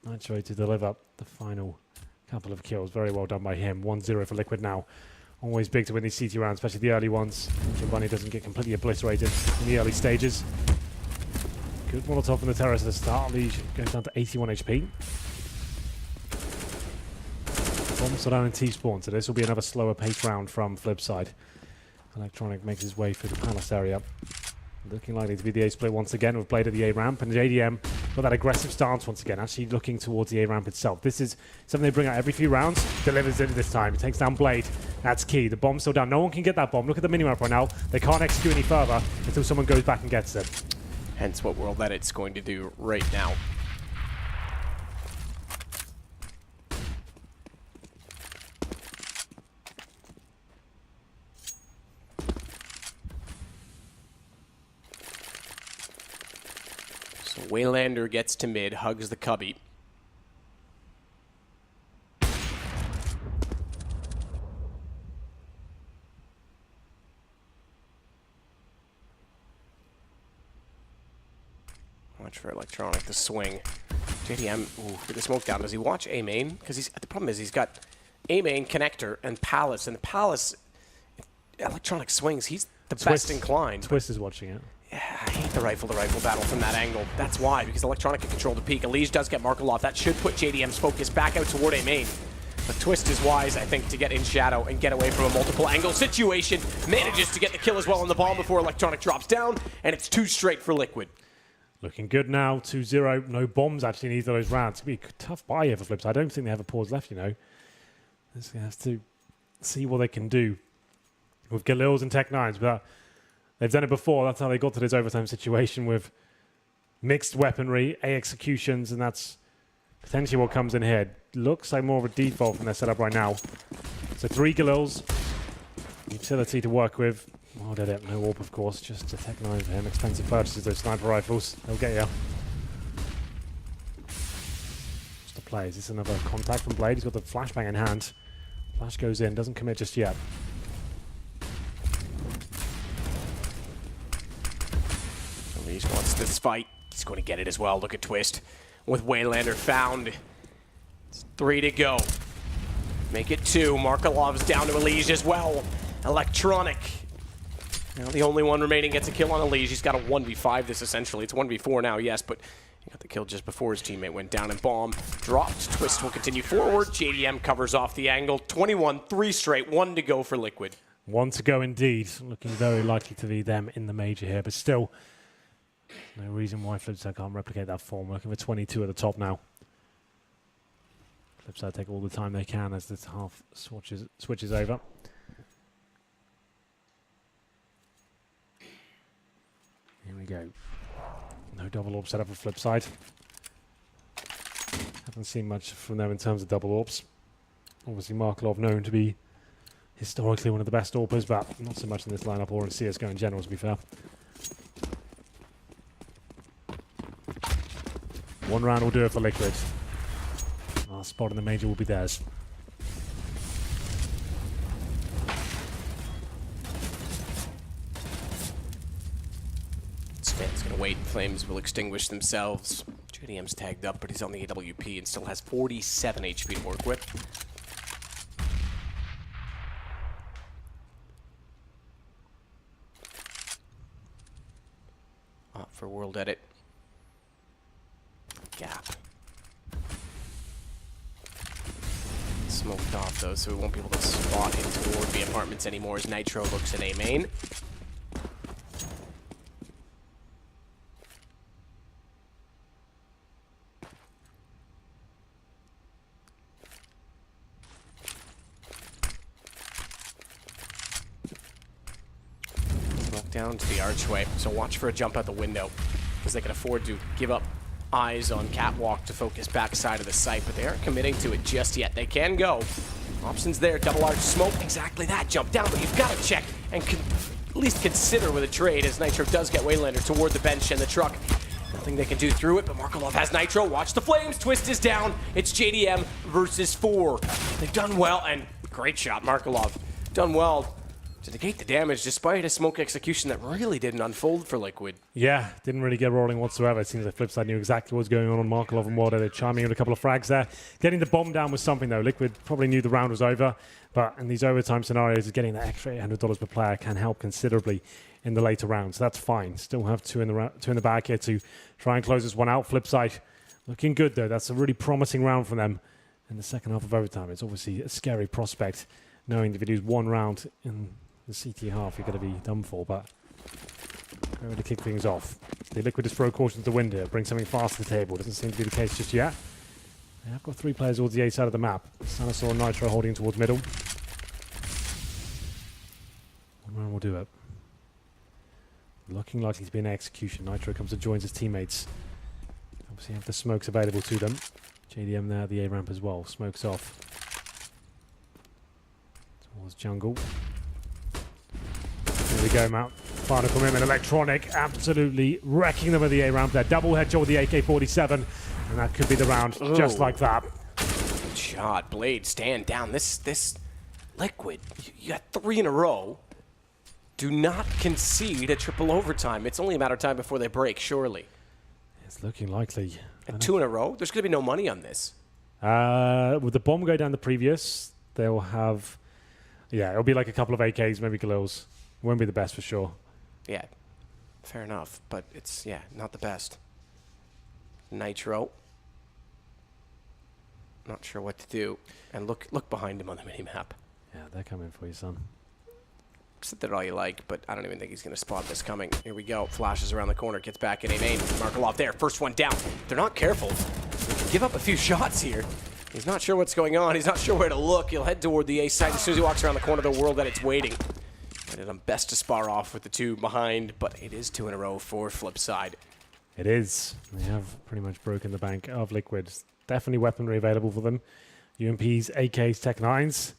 Nitro to deliver the final couple of kills. Very well done by him. 1-0 for Liquid now. Always big to win these CT rounds, especially the early ones. Giovanni doesn't get completely obliterated in the early stages. Good Molotov from the terrace at the start. Lee goes down to 81 HP. Bomb still down in T-spawn, so this will be another slower pace round from Flipside. Electronic makes his way through the palace area. Looking likely to be the A split once again with Blade at the A ramp, and JDM got that aggressive stance once again, actually looking towards the A ramp itself. This is something they bring out every few rounds, delivers it this time. It takes down Blade. That's key. The bomb's still down. No one can get that bomb. Look at the minimap right now. They can't execute any further until someone goes back and gets it. Hence what World Edit's going to do right now. Waylander gets to mid, hugs the cubby. Watch for Electronic to swing. JDM, get the smoke down. Does he watch A main? Because the problem is he's got A main, connector, and Palace. And the Palace, Electronic swings. He's the best inclined. Twist is watching it. Yeah, I hate the rifle-to-rifle battle from that angle. That's why, because Electronic can control the peak. Elige does get Markelov. That should put JDM's focus back out toward A main. But Twist is wise, I think, to get in shadow and get away from a multiple angle situation. Manages to get the kill as well on the bomb before Electronic drops down, and it's 2 straight for Liquid. Looking good now, 2-0. No bombs actually in either of those rounds. It's going to be a tough buy here for Flips. I don't think they have a pause left, you know. They're going to have to see what they can do with Galils and Tech-9s, but they've done it before. That's how they got to this overtime situation with mixed weaponry, A executions, and that's potentially what comes in here. Looks like more of a default from their setup right now. So 3 Galils, utility to work with. Oh, did it? No AWP, of course. Just a Tech-9 for him. Expensive purchases, those sniper rifles. They'll get you. Just the play. Is this another contact from Blade? He's got the flashbang in hand. Flash goes in, doesn't commit just yet. Elise wants this fight. He's going to get it as well. Look at Twist with Waylander found. It's 3 to go. Make it 2. Markelov's down to Elige as well. Electronic. Now the only one remaining gets a kill on Elige. He's got a 1v5 this essentially. It's 1v4 now, yes, but he got the kill just before his teammate went down and bomb dropped. Twist will continue forward. JDM covers off the angle. 21, 3 straight, 1 to go for Liquid. 1 to go indeed. Looking very likely to be them in the major here, but still, no reason why Flipsid can't replicate that form. Looking for 22 at the top now. Flipsid take all the time they can as this half switches over. Here we go. No double orb set up for Flipsid. Haven't seen much from them in terms of double orbs. Obviously Markelov known to be historically one of the best orbers, but not so much in this lineup or in CSGO in general, to be fair. One round will do it for Liquid. Last spot in the major will be theirs. Stan's going to wait. Flames will extinguish themselves. JDM's tagged up, but he's on the AWP and still has 47 HP to work with. For World Edit. Gap. Smoked off though, so we won't be able to spot him toward the apartments anymore as Nitro looks at A main. Down to the archway, so watch for a jump out the window because they can afford to give up eyes on Catwalk to focus backside of the site, but they aren't committing to it just yet. They can go. Options there, double arch smoke, exactly that, jump down, but you've got to check and at least consider with a trade as Nitro does get Waylander toward the bench and the truck. Nothing they can do through it, but Markelov has Nitro. Watch the flames, Twist is down. It's JDM versus 4. They've done well, and great shot, Markelov. Done well to negate the damage despite a smoke execution that really didn't unfold for Liquid. Yeah, didn't really get rolling whatsoever. It seems like Flipsid knew exactly what was going on Markelov and Water. They're chiming in a couple of frags there. Getting the bomb down was something though. Liquid probably knew the round was over, but in these overtime scenarios, getting that extra $800 per player can help considerably in the later rounds. So that's fine. Still have two in the bag here to try and close this one out. Flipsid looking good though. That's a really promising round for them in the second half of overtime. It's obviously a scary prospect knowing if you lose one round in the CT half, you're going to be done for, but ready to kick things off. The Liquid just throw caution to the wind here, bring something fast to the table. Doesn't seem to be the case just yet. They have got 3 players towards the A side of the map. Sanasaur and Nitro holding towards middle. One round will do it. Looking likely to be an execution. Nitro comes and joins his teammates. Obviously have the smokes available to them. JDM there at the A ramp as well. Smokes off. Towards jungle. Here we go, Matt. Final commitment. Electronic absolutely wrecking them at the A ramp there. Double headshot with the AK-47. And that could be the round, just like that. Good shot. Blade, stand down. This Liquid, you got 3 in a row. Do not concede a triple overtime. It's only a matter of time before they break, surely. It's looking likely. And 2 in a row? There's going to be no money on this. With the bomb go down the previous, they'll have... Yeah, it'll be like a couple of AKs, maybe Galils. Won't be the best for sure. Yeah, fair enough. But it's, yeah, not the best. Nitro. Not sure what to do. And look behind him on the minimap. Yeah, they're coming for you, son. Sit there all you like, but I don't even think he's going to spot this coming. Here we go. Flashes around the corner. Gets back in A main. Markelov there. First one down. They're not careful. They can give up a few shots here. He's not sure what's going on. He's not sure where to look. He'll head toward the A side. As soon as he walks around the corner of the world, that it's waiting. I did him best to spar off with the 2 behind, but it is 2 in a row for Flipsid. It is. They have pretty much broken the bank of Liquid. Definitely weaponry available for them. UMPs, AKs, Tech 9s.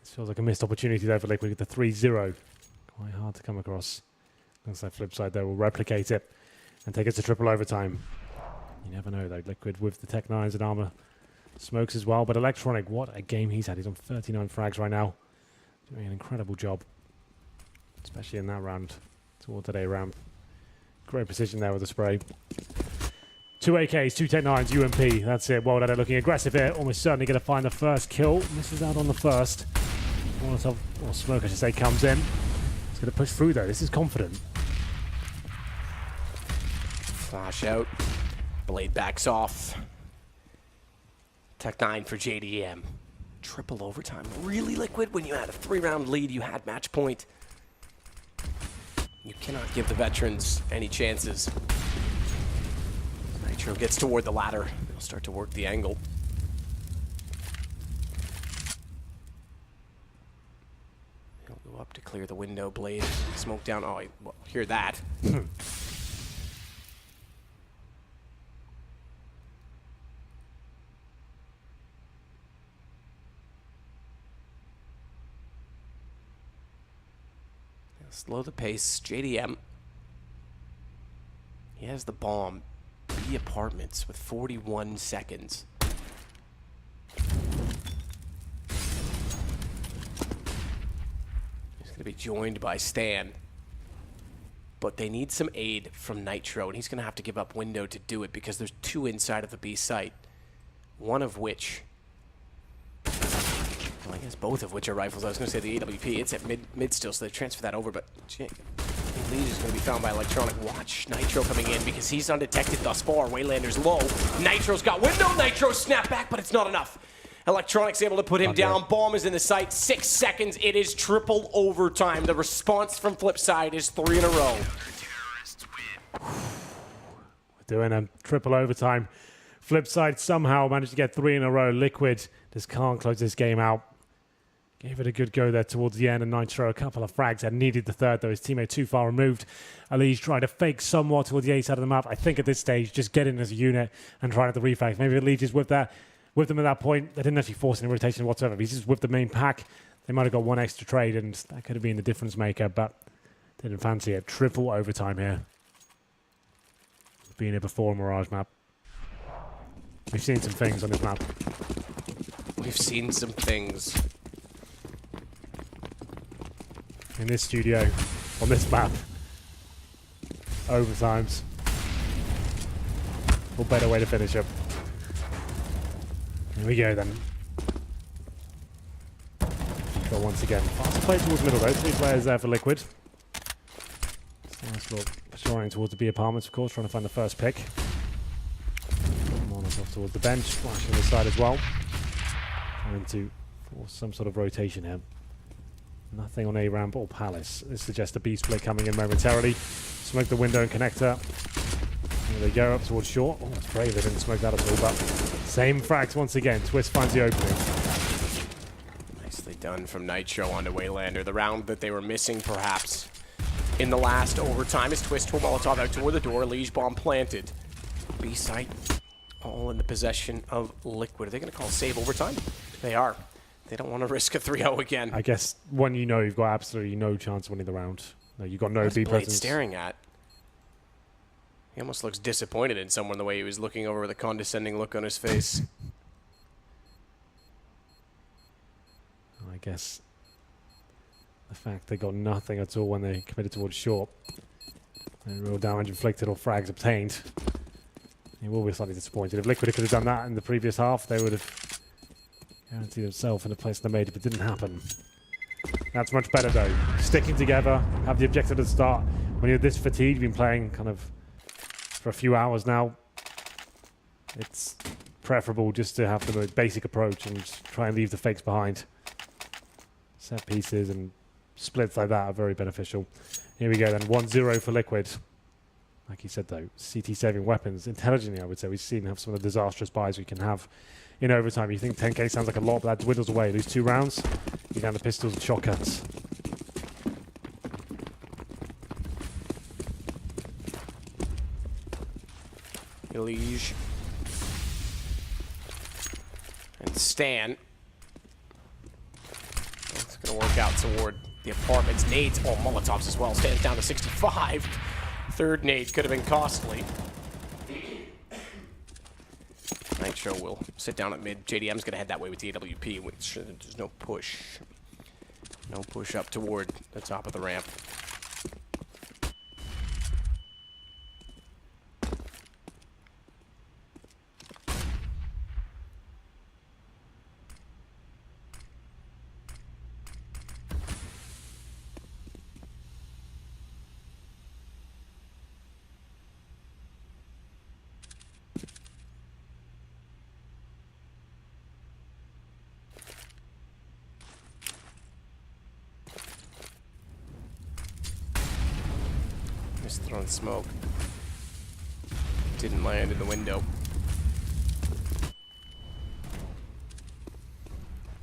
This feels like a missed opportunity there for Liquid with the 3-0. Quite hard to come across. Looks like Flipsid there will replicate it and take us to triple overtime. You never know though. Liquid with the Tech 9s and armor smokes as well. But Electronic, what a game he's had. He's on 39 frags right now. Doing an incredible job. Especially in that round. Toward today ramp. Great precision there with the spray. 2 AKs, 2 Tech 9s, UMP. That's it. Well done. Looking aggressive here. Almost certainly going to find the first kill. Misses out on the first. Molotov, or smoke, I should say, comes in. It's going to push through, though. This is confident. Flash out. Blade backs off. Tech 9 for JDM. Triple overtime. Really, Liquid? When you had a 3-round lead, you had match point. You cannot give the veterans any chances. Nitro gets toward the ladder. They'll start to work the angle. He'll go up to clear the window. Blade, smoke down. Oh, well, hear that. Slow the pace. JDM. He has the bomb. B apartments with 41 seconds. He's going to be joined by Stan. But they need some aid from Nitro, and he's going to have to give up window to do it because there's 2 inside of the B site. One of which... Well, I guess both of which are rifles. I was going to say the AWP. It's at mid still, so they transfer that over. But lead is going to be found by Electronic. Watch Nitro coming in because he's undetected thus far. Waylander's low. Nitro's got window. Nitro snap back, but it's not enough. Electronic's able to put him down. Bomb is in the site. 6 seconds. It is triple overtime. The response from Flipside is 3 in a row. We're doing a triple overtime. Flipside somehow managed to get 3 in a row. Liquid just can't close this game out. Gave it a good go there towards the end, and Nitro a couple of frags. Had needed the third, though. His teammate too far removed. Elise tried to fake somewhat towards the A side of the map. I think at this stage, just get in as a unit and try out the refrags. Maybe Elise is with them at that point. They didn't actually force any rotation whatsoever. He's just with the main pack. They might have got 1 extra trade, and that could have been the difference maker, but didn't fancy it. Triple overtime here. Been here before on Mirage map. We've seen some things on this map. We've seen some things. In this studio, on this map. Overtimes. What better way to finish them? Here we go then. But once again, fast play towards middle though. 3 players there for Liquid. Nice little patrolling towards the B apartments, of course, trying to find the first pick. Off towards the bench, flashing this side as well. Trying to force some sort of rotation here. Nothing on A ramp or Palace. This suggests a B split coming in momentarily. Smoke the window and connector. There they go up towards short. Oh, it's brave. They didn't smoke that at all, but same frags once again. Twist finds the opening. Nicely done from Nitro onto Waylander. The round that they were missing, perhaps, in the last overtime is Twist for Molotov out toward the door. Liege bomb planted. B site all in the possession of Liquid. Are they going to call save overtime? They are. They don't want to risk a 3-0 again. I guess when you know you've got absolutely no chance of winning the round. No, you've got no B presence. Staring at. He almost looks disappointed in someone the way he was looking over with a condescending look on his face. I guess the fact they got nothing at all when they committed towards short. And real damage inflicted or frags obtained. He will be slightly disappointed. If Liquid could have done that in the previous half, they would have guaranteed themselves in a place in the major, but it didn't happen. That's much better though. Sticking together, have the objective at the start. When you're this fatigued, been playing kind of for a few hours now, it's preferable just to have the most basic approach and try and leave the fakes behind. Set pieces and splits like that are very beneficial. Here we go then, 1-0 for Liquid. Like he said though, CT saving weapons, intelligently I would say. We've seen some of the disastrous buys we can have in overtime. You think 10k sounds like a lot, but that dwindles away. Lose 2 rounds, you're down to pistols and shotguns. Liege. And Stan. It's going to work out toward the apartments. Nades, oh, Molotovs as well. Stan's down to 65. Third nade could have been costly. Nitro will sit down at mid. JDM's going to head that way with the AWP, which there's no push. No push up toward the top of the ramp. Just throwing smoke. Didn't land in the window.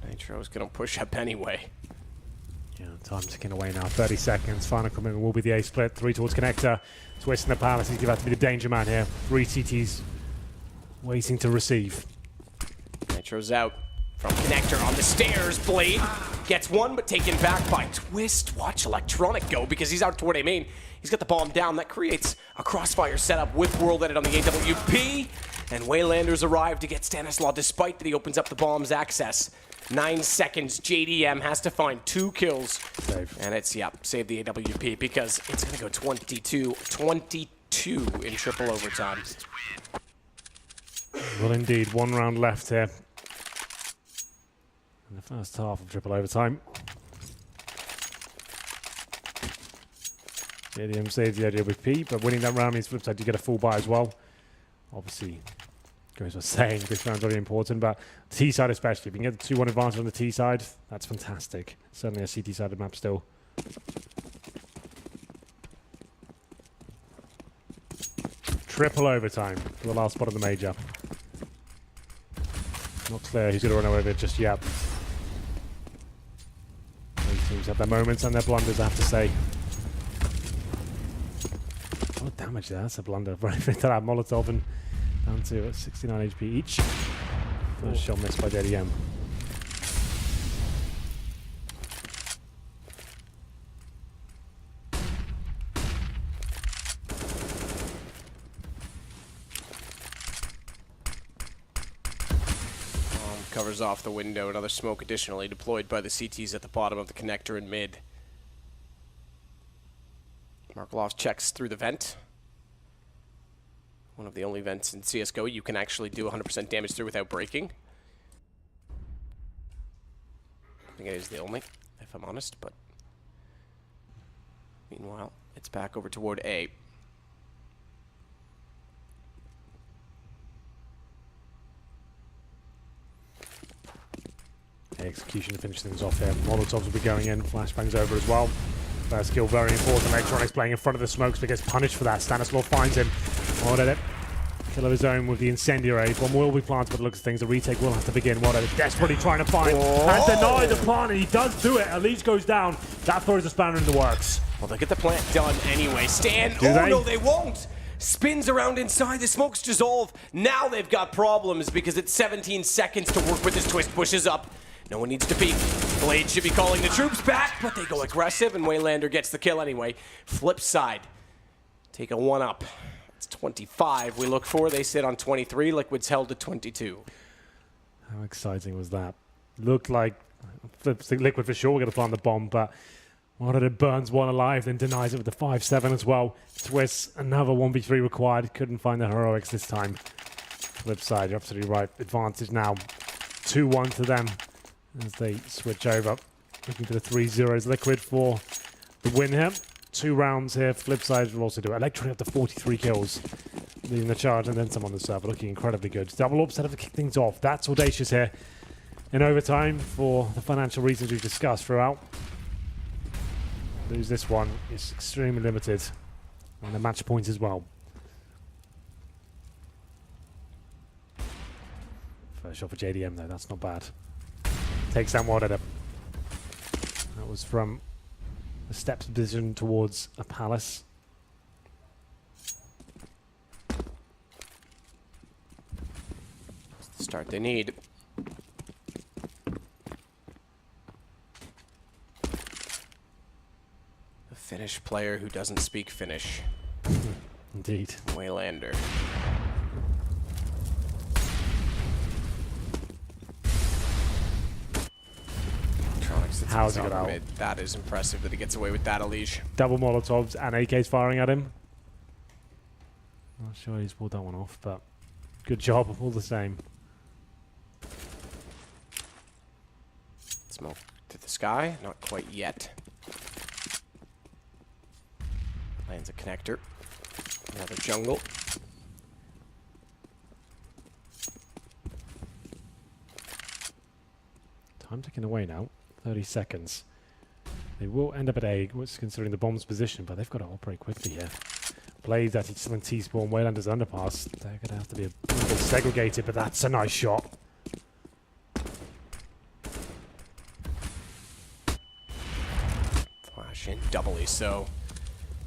Nitro's gonna push up anyway. Yeah, time ticking away now. 30 seconds. Final commitment will be the A split. 3 towards connector. Twist in the palace. He's about to be the danger man here. 3 CTs waiting to receive. Nitro's out from connector on the stairs. Blade gets one, but taken back by Twist. Watch Electronic go because he's out toward A main. He's got the bomb down. That creates a crossfire setup with World Edit on the AWP. And Waylanders arrive to get Stanislaw despite that he opens up the bomb's access. 9 seconds. JDM has to find 2 kills. Save. And it's, save the AWP because it's going to go 22 in triple overtime. Well, indeed. 1 round left here. In the first half of triple overtime. JDM saves the AWP, but winning that round means Flipside you get a full buy as well. Obviously, goes without saying, this round's very important, but T side especially. If you can get the 2-1 advantage on the T side, that's fantastic. Certainly a CT sided map still. Triple overtime for the last spot of the major. Not clear who's going to run away with it just yet. Both teams have their moments and their blunders, I have to say. What damage there? That's a blunder. Right into that Molotov and down to 69 HP each. First shot missed by JDM. Covers off the window. Another smoke additionally deployed by the CTs at the bottom of the connector in mid. Markelov checks through the vent. One of the only vents in CSGO you can actually do 100% damage through without breaking. I think it is the only, if I'm honest, but meanwhile, it's back over toward A. Execution to finish things off here. Molotovs will be going in. Flashbangs over as well. First kill very important. Electronics playing in front of the smokes but gets punished for that. Stanislaw finds him. What at it? Kill of his own with the incendiary. Bomb will be planted, but it looks things. The retake will have to begin. What at it? Desperately trying to find and deny the plant, and he does do it. Elise goes down. That throws the spanner in the works. Well, they'll get the plant done anyway. Stan, no, they won't. Spins around inside, the smokes dissolve. Now they've got problems because it's 17 seconds to work with. His Twist pushes up. No one needs to peek. Blade should be calling the troops back, but they go aggressive, and Waylander gets the kill anyway. Flip side, take a 1-up. It's 25 we look for. They sit on 23. Liquid's held to 22. How exciting was that? Looked like Liquid for sure we're going to plant the bomb, but what it burns one alive, then denies it with the 5-7 as well. Twists, another 1v3 required. Couldn't find the heroics this time. Flip side, you're absolutely right. Advantage now. 2-1 to them as they switch over. Looking for the 3-0s. Liquid for the win here. 2 rounds here. Flip side will also do it. Electronic up to 43 kills. Leading the charge and then some on the server. Looking incredibly good. Double upset to kick things off. That's audacious here in overtime for the financial reasons we've discussed throughout. Lose this one. It's extremely limited. And the match points as well. First shot for JDM though. That's not bad. Takes down one at a... That was from a steps position towards a palace. It's the start they need. A Finnish player who doesn't speak Finnish. Indeed. Waylander. How's he got out? That is impressive that he gets away with that, Elige. Double Molotovs and AKs firing at him. Not sure he's pulled that one off, but good job all the same. Smoke to the sky, not quite yet. Lands a connector. Another jungle. Time ticking away now. 30 seconds. They will end up at A, considering the bomb's position, but they've got to operate quickly here. Blade actually still in T-spawn. Waylander's underpass. They're going to have to be a little bit segregated, but that's a nice shot. Flash in doubly so.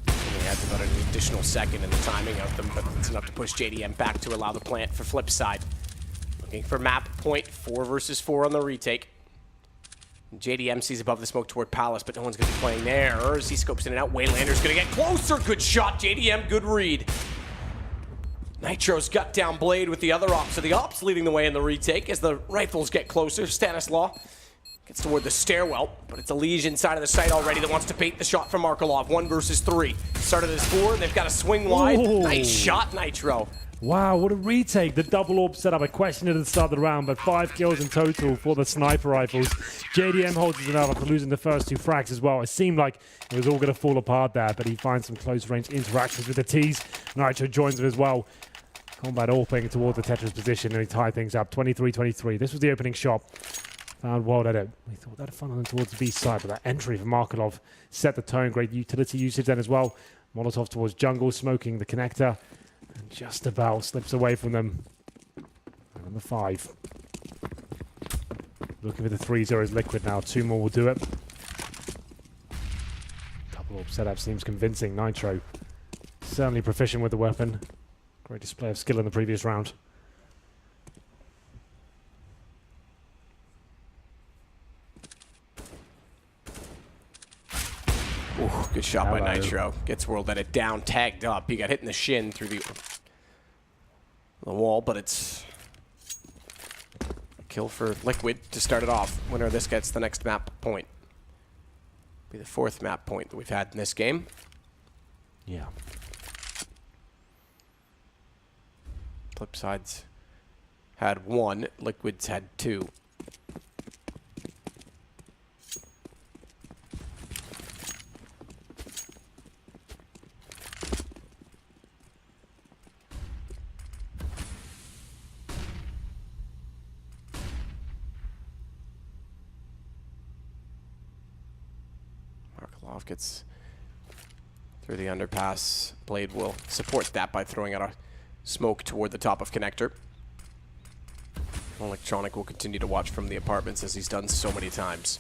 Only adds about an additional second in the timing of them, but it's enough to push JDM back to allow the plant for Flipside. Looking for map point, 4 versus 4 on the retake. JDM sees above the smoke toward Palace, but no one's going to be playing there. As he scopes in and out, Waylander's going to get closer. Good shot, JDM, good read. Nitro's gut down Blade with the other ops. So the ops leading the way in the retake as the rifles get closer. Stanislaw gets toward the stairwell, but it's a Liege inside of the site already that wants to bait the shot from Markelov. 1 versus 3. Started as 4, and they've got a swing wide. Ooh. Nice shot, Nitro. Wow, what a retake. The double orb setup. I questioned it at the start of the round, but 5 kills in total for the sniper rifles. JDM holds it out after losing the first 2 frags as well. It seemed like it was all going to fall apart there, but he finds some close range interactions with the T's. Nitro joins him as well. Combat AWPing towards the Tetris position, and he tied things up. 23-23. This was the opening shot. Found Wild at it. We thought that funneled in towards the B side, but that entry from Markelov set the tone. Great utility usage then as well. Molotov towards jungle, smoking the connector. And just about slips away from them. Number 5. Looking for the 3-0 is Liquid now. 2 more will do it. Double orb setup seems convincing. Nitro certainly proficient with the weapon. Great display of skill in the previous round. Ooh, good shot by Nitro. Gets World Edit down, tagged up. He got hit in the shin through the wall, but it's a kill for Liquid to start it off. Winner of this gets the next map point. Be the 4th map point that we've had in this game. Yeah. Flipside's had 1, Liquid's had 2. Markelov gets through the underpass. Blade will support that by throwing out a smoke toward the top of connector. Electronic will continue to watch from the apartments as he's done so many times.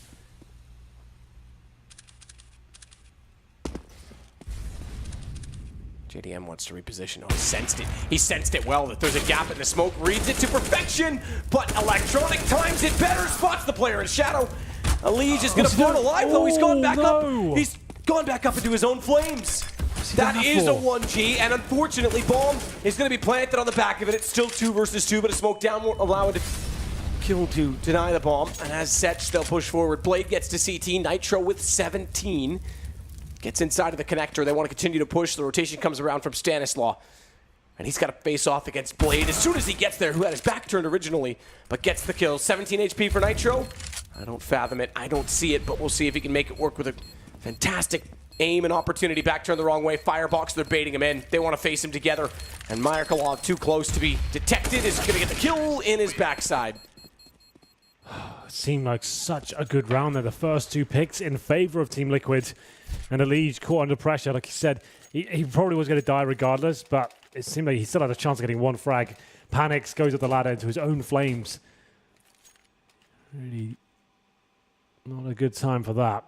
JDM wants to reposition. Oh, he sensed it. He sensed it well that there's a gap in the smoke. Reads it to perfection, but Electronic times it better. Spots the player in shadow. Liege is going to float alive, though. He's gone back up. He's gone back up into his own flames. That is a 1G, and unfortunately, bomb is going to be planted on the back of it. It's still 2 versus 2, but a smoke down won't allow it to kill to deny the bomb. And as such, they'll push forward. Blade gets to CT. Nitro with 17. Gets inside of the connector. They want to continue to push. The rotation comes around from Stanislaw. And he's got to face off against Blade as soon as he gets there, who had his back turned originally, but gets the kill. 17 HP for Nitro. I don't fathom it. I don't see it, but we'll see if he can make it work with a fantastic aim and opportunity. Back turn the wrong way. Firebox, they're baiting him in. They want to face him together. And Markelov, too close to be detected, is going to get the kill in his backside. It seemed like such a good round there. The first 2 picks in favor of Team Liquid. And Liege caught under pressure. Like you said, he probably was going to die regardless, but it seemed like he still had a chance of getting 1 frag. Panics, goes up the ladder into his own flames. Really not a good time for that.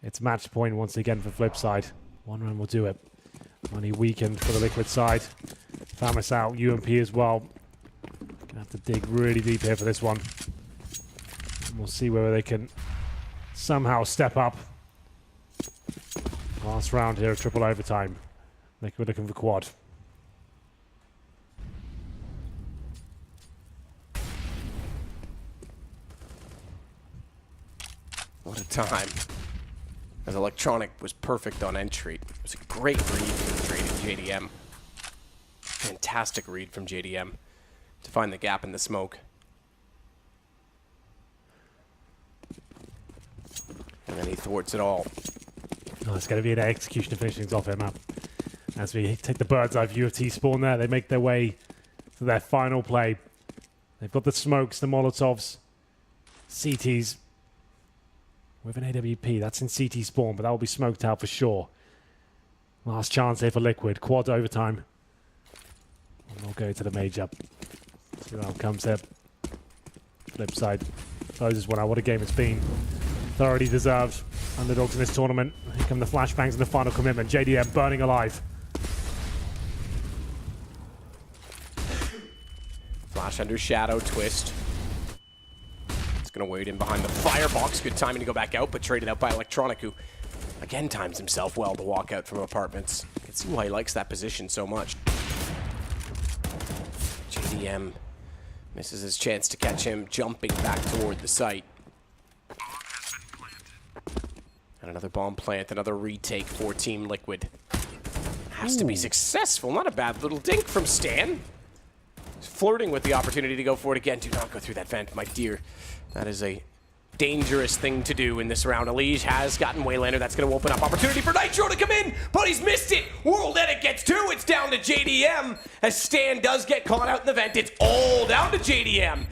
It's match point once again for Flipside. 1 round will do it. Money weakened for the Liquid side. Famis out, UMP as well. Gonna have to dig really deep here for this one. And we'll see whether they can somehow step up. Last round here, triple overtime. Liquid looking for quad. What a time. As Electronic was perfect on entry. It was a great read from JDM. Fantastic read from JDM to find the gap in the smoke. And then he thwarts it all. Oh, it's going to be an execution of finishing things off here, man. As we take the bird's eye view of T-Spawn there, they make their way to their final play. They've got the smokes, the Molotovs, CTs with an AWP. That's in CT spawn, but that will be smoked out for sure. Last chance here for Liquid. Quad overtime. And they'll go to the major. See what comes here. Flip side. Closes one out. What a game it's been. Thoroughly deserved. Underdogs in this tournament. Here come the flashbangs and the final commitment. JDM burning alive. Flash under shadow, twist. It's going to wait in behind the firebox. Good timing to go back out, but traded out by Electronic, who again times himself well to walk out from apartments. You can see why he likes that position so much. JDM misses his chance to catch him jumping back toward the site. And another bomb plant, another retake for Team Liquid. Has to be successful. Not a bad little dink from Stan. Flirting with the opportunity to go for it again. Do not go through that vent, my dear. That is a dangerous thing to do in this round. Elige has gotten Waylander. That's going to open up opportunity for Nitro to come in, but he's missed it. World Edit gets two. It's down to JDM. As Stan does get caught out in the vent, it's all down to JDM.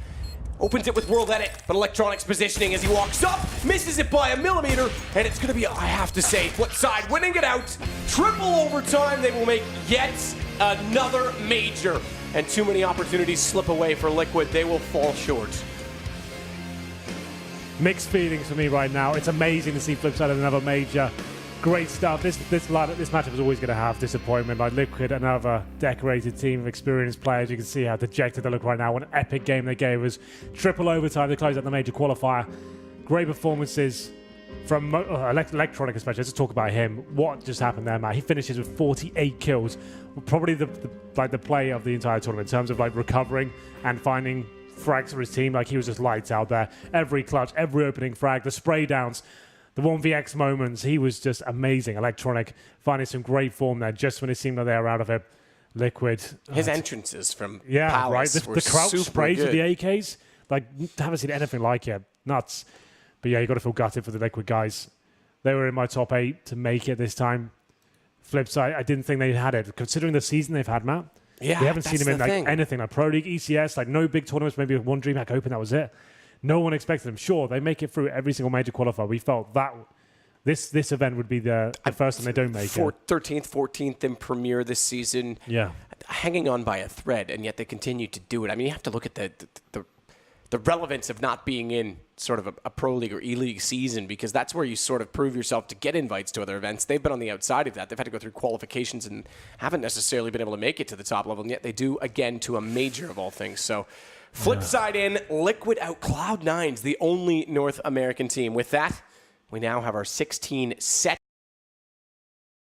Opens it with World Edit, but Electronic's positioning as he walks up, misses it by a millimeter, and it's going to be, I have to say, flip side, winning it out. Triple overtime. They will make yet another major. And too many opportunities slip away for Liquid. They will fall short. Mixed feelings for me right now. It's amazing to see Flipside at another major. Great stuff. This matchup is always going to have disappointment. Like Liquid, another decorated team of experienced players. You can see how dejected they look right now. What an epic game they gave us. Triple overtime to close out the major qualifier. Great performances from Electronic especially. Let's talk about him. What just happened there, Matt? He finishes with 48 kills. Probably the play of the entire tournament in terms of like recovering and finding frags for his team. Like he was just lights out there. Every clutch, every opening frag, the spray downs, the 1vx moments. He was just amazing. Electronic finding some great form there just when it seemed like they were out of it. Liquid. His entrances from right. Palace The crouch sprays good. with the AKs. Like haven't seen anything like it. Nuts. But yeah, you got to feel gutted for the Liquid guys. They were in my top 8 to make it this time. Flip side, I didn't think they had it. Considering the season they've had, Matt. Yeah, we haven't seen them in like thing. anything like Pro League, ECS, like no big tournaments, maybe one DreamHack Open, that was it. No one expected them. Sure, they make it through every single major qualifier. We felt that this event would be the first time they don't make it. 13th, 14th in Premier this season. Yeah. Hanging on by a thread, and yet they continue to do it. I mean, you have to look at the relevance of not being in sort of a Pro League or E-League season, because that's where you sort of prove yourself to get invites to other events. They've been on the outside of that. They've had to go through qualifications and haven't necessarily been able to make it to the top level, and yet they do, again, to a major of all things. So flip side in, Liquid out. Cloud9's the only North American team. With that, we now have our 16 set.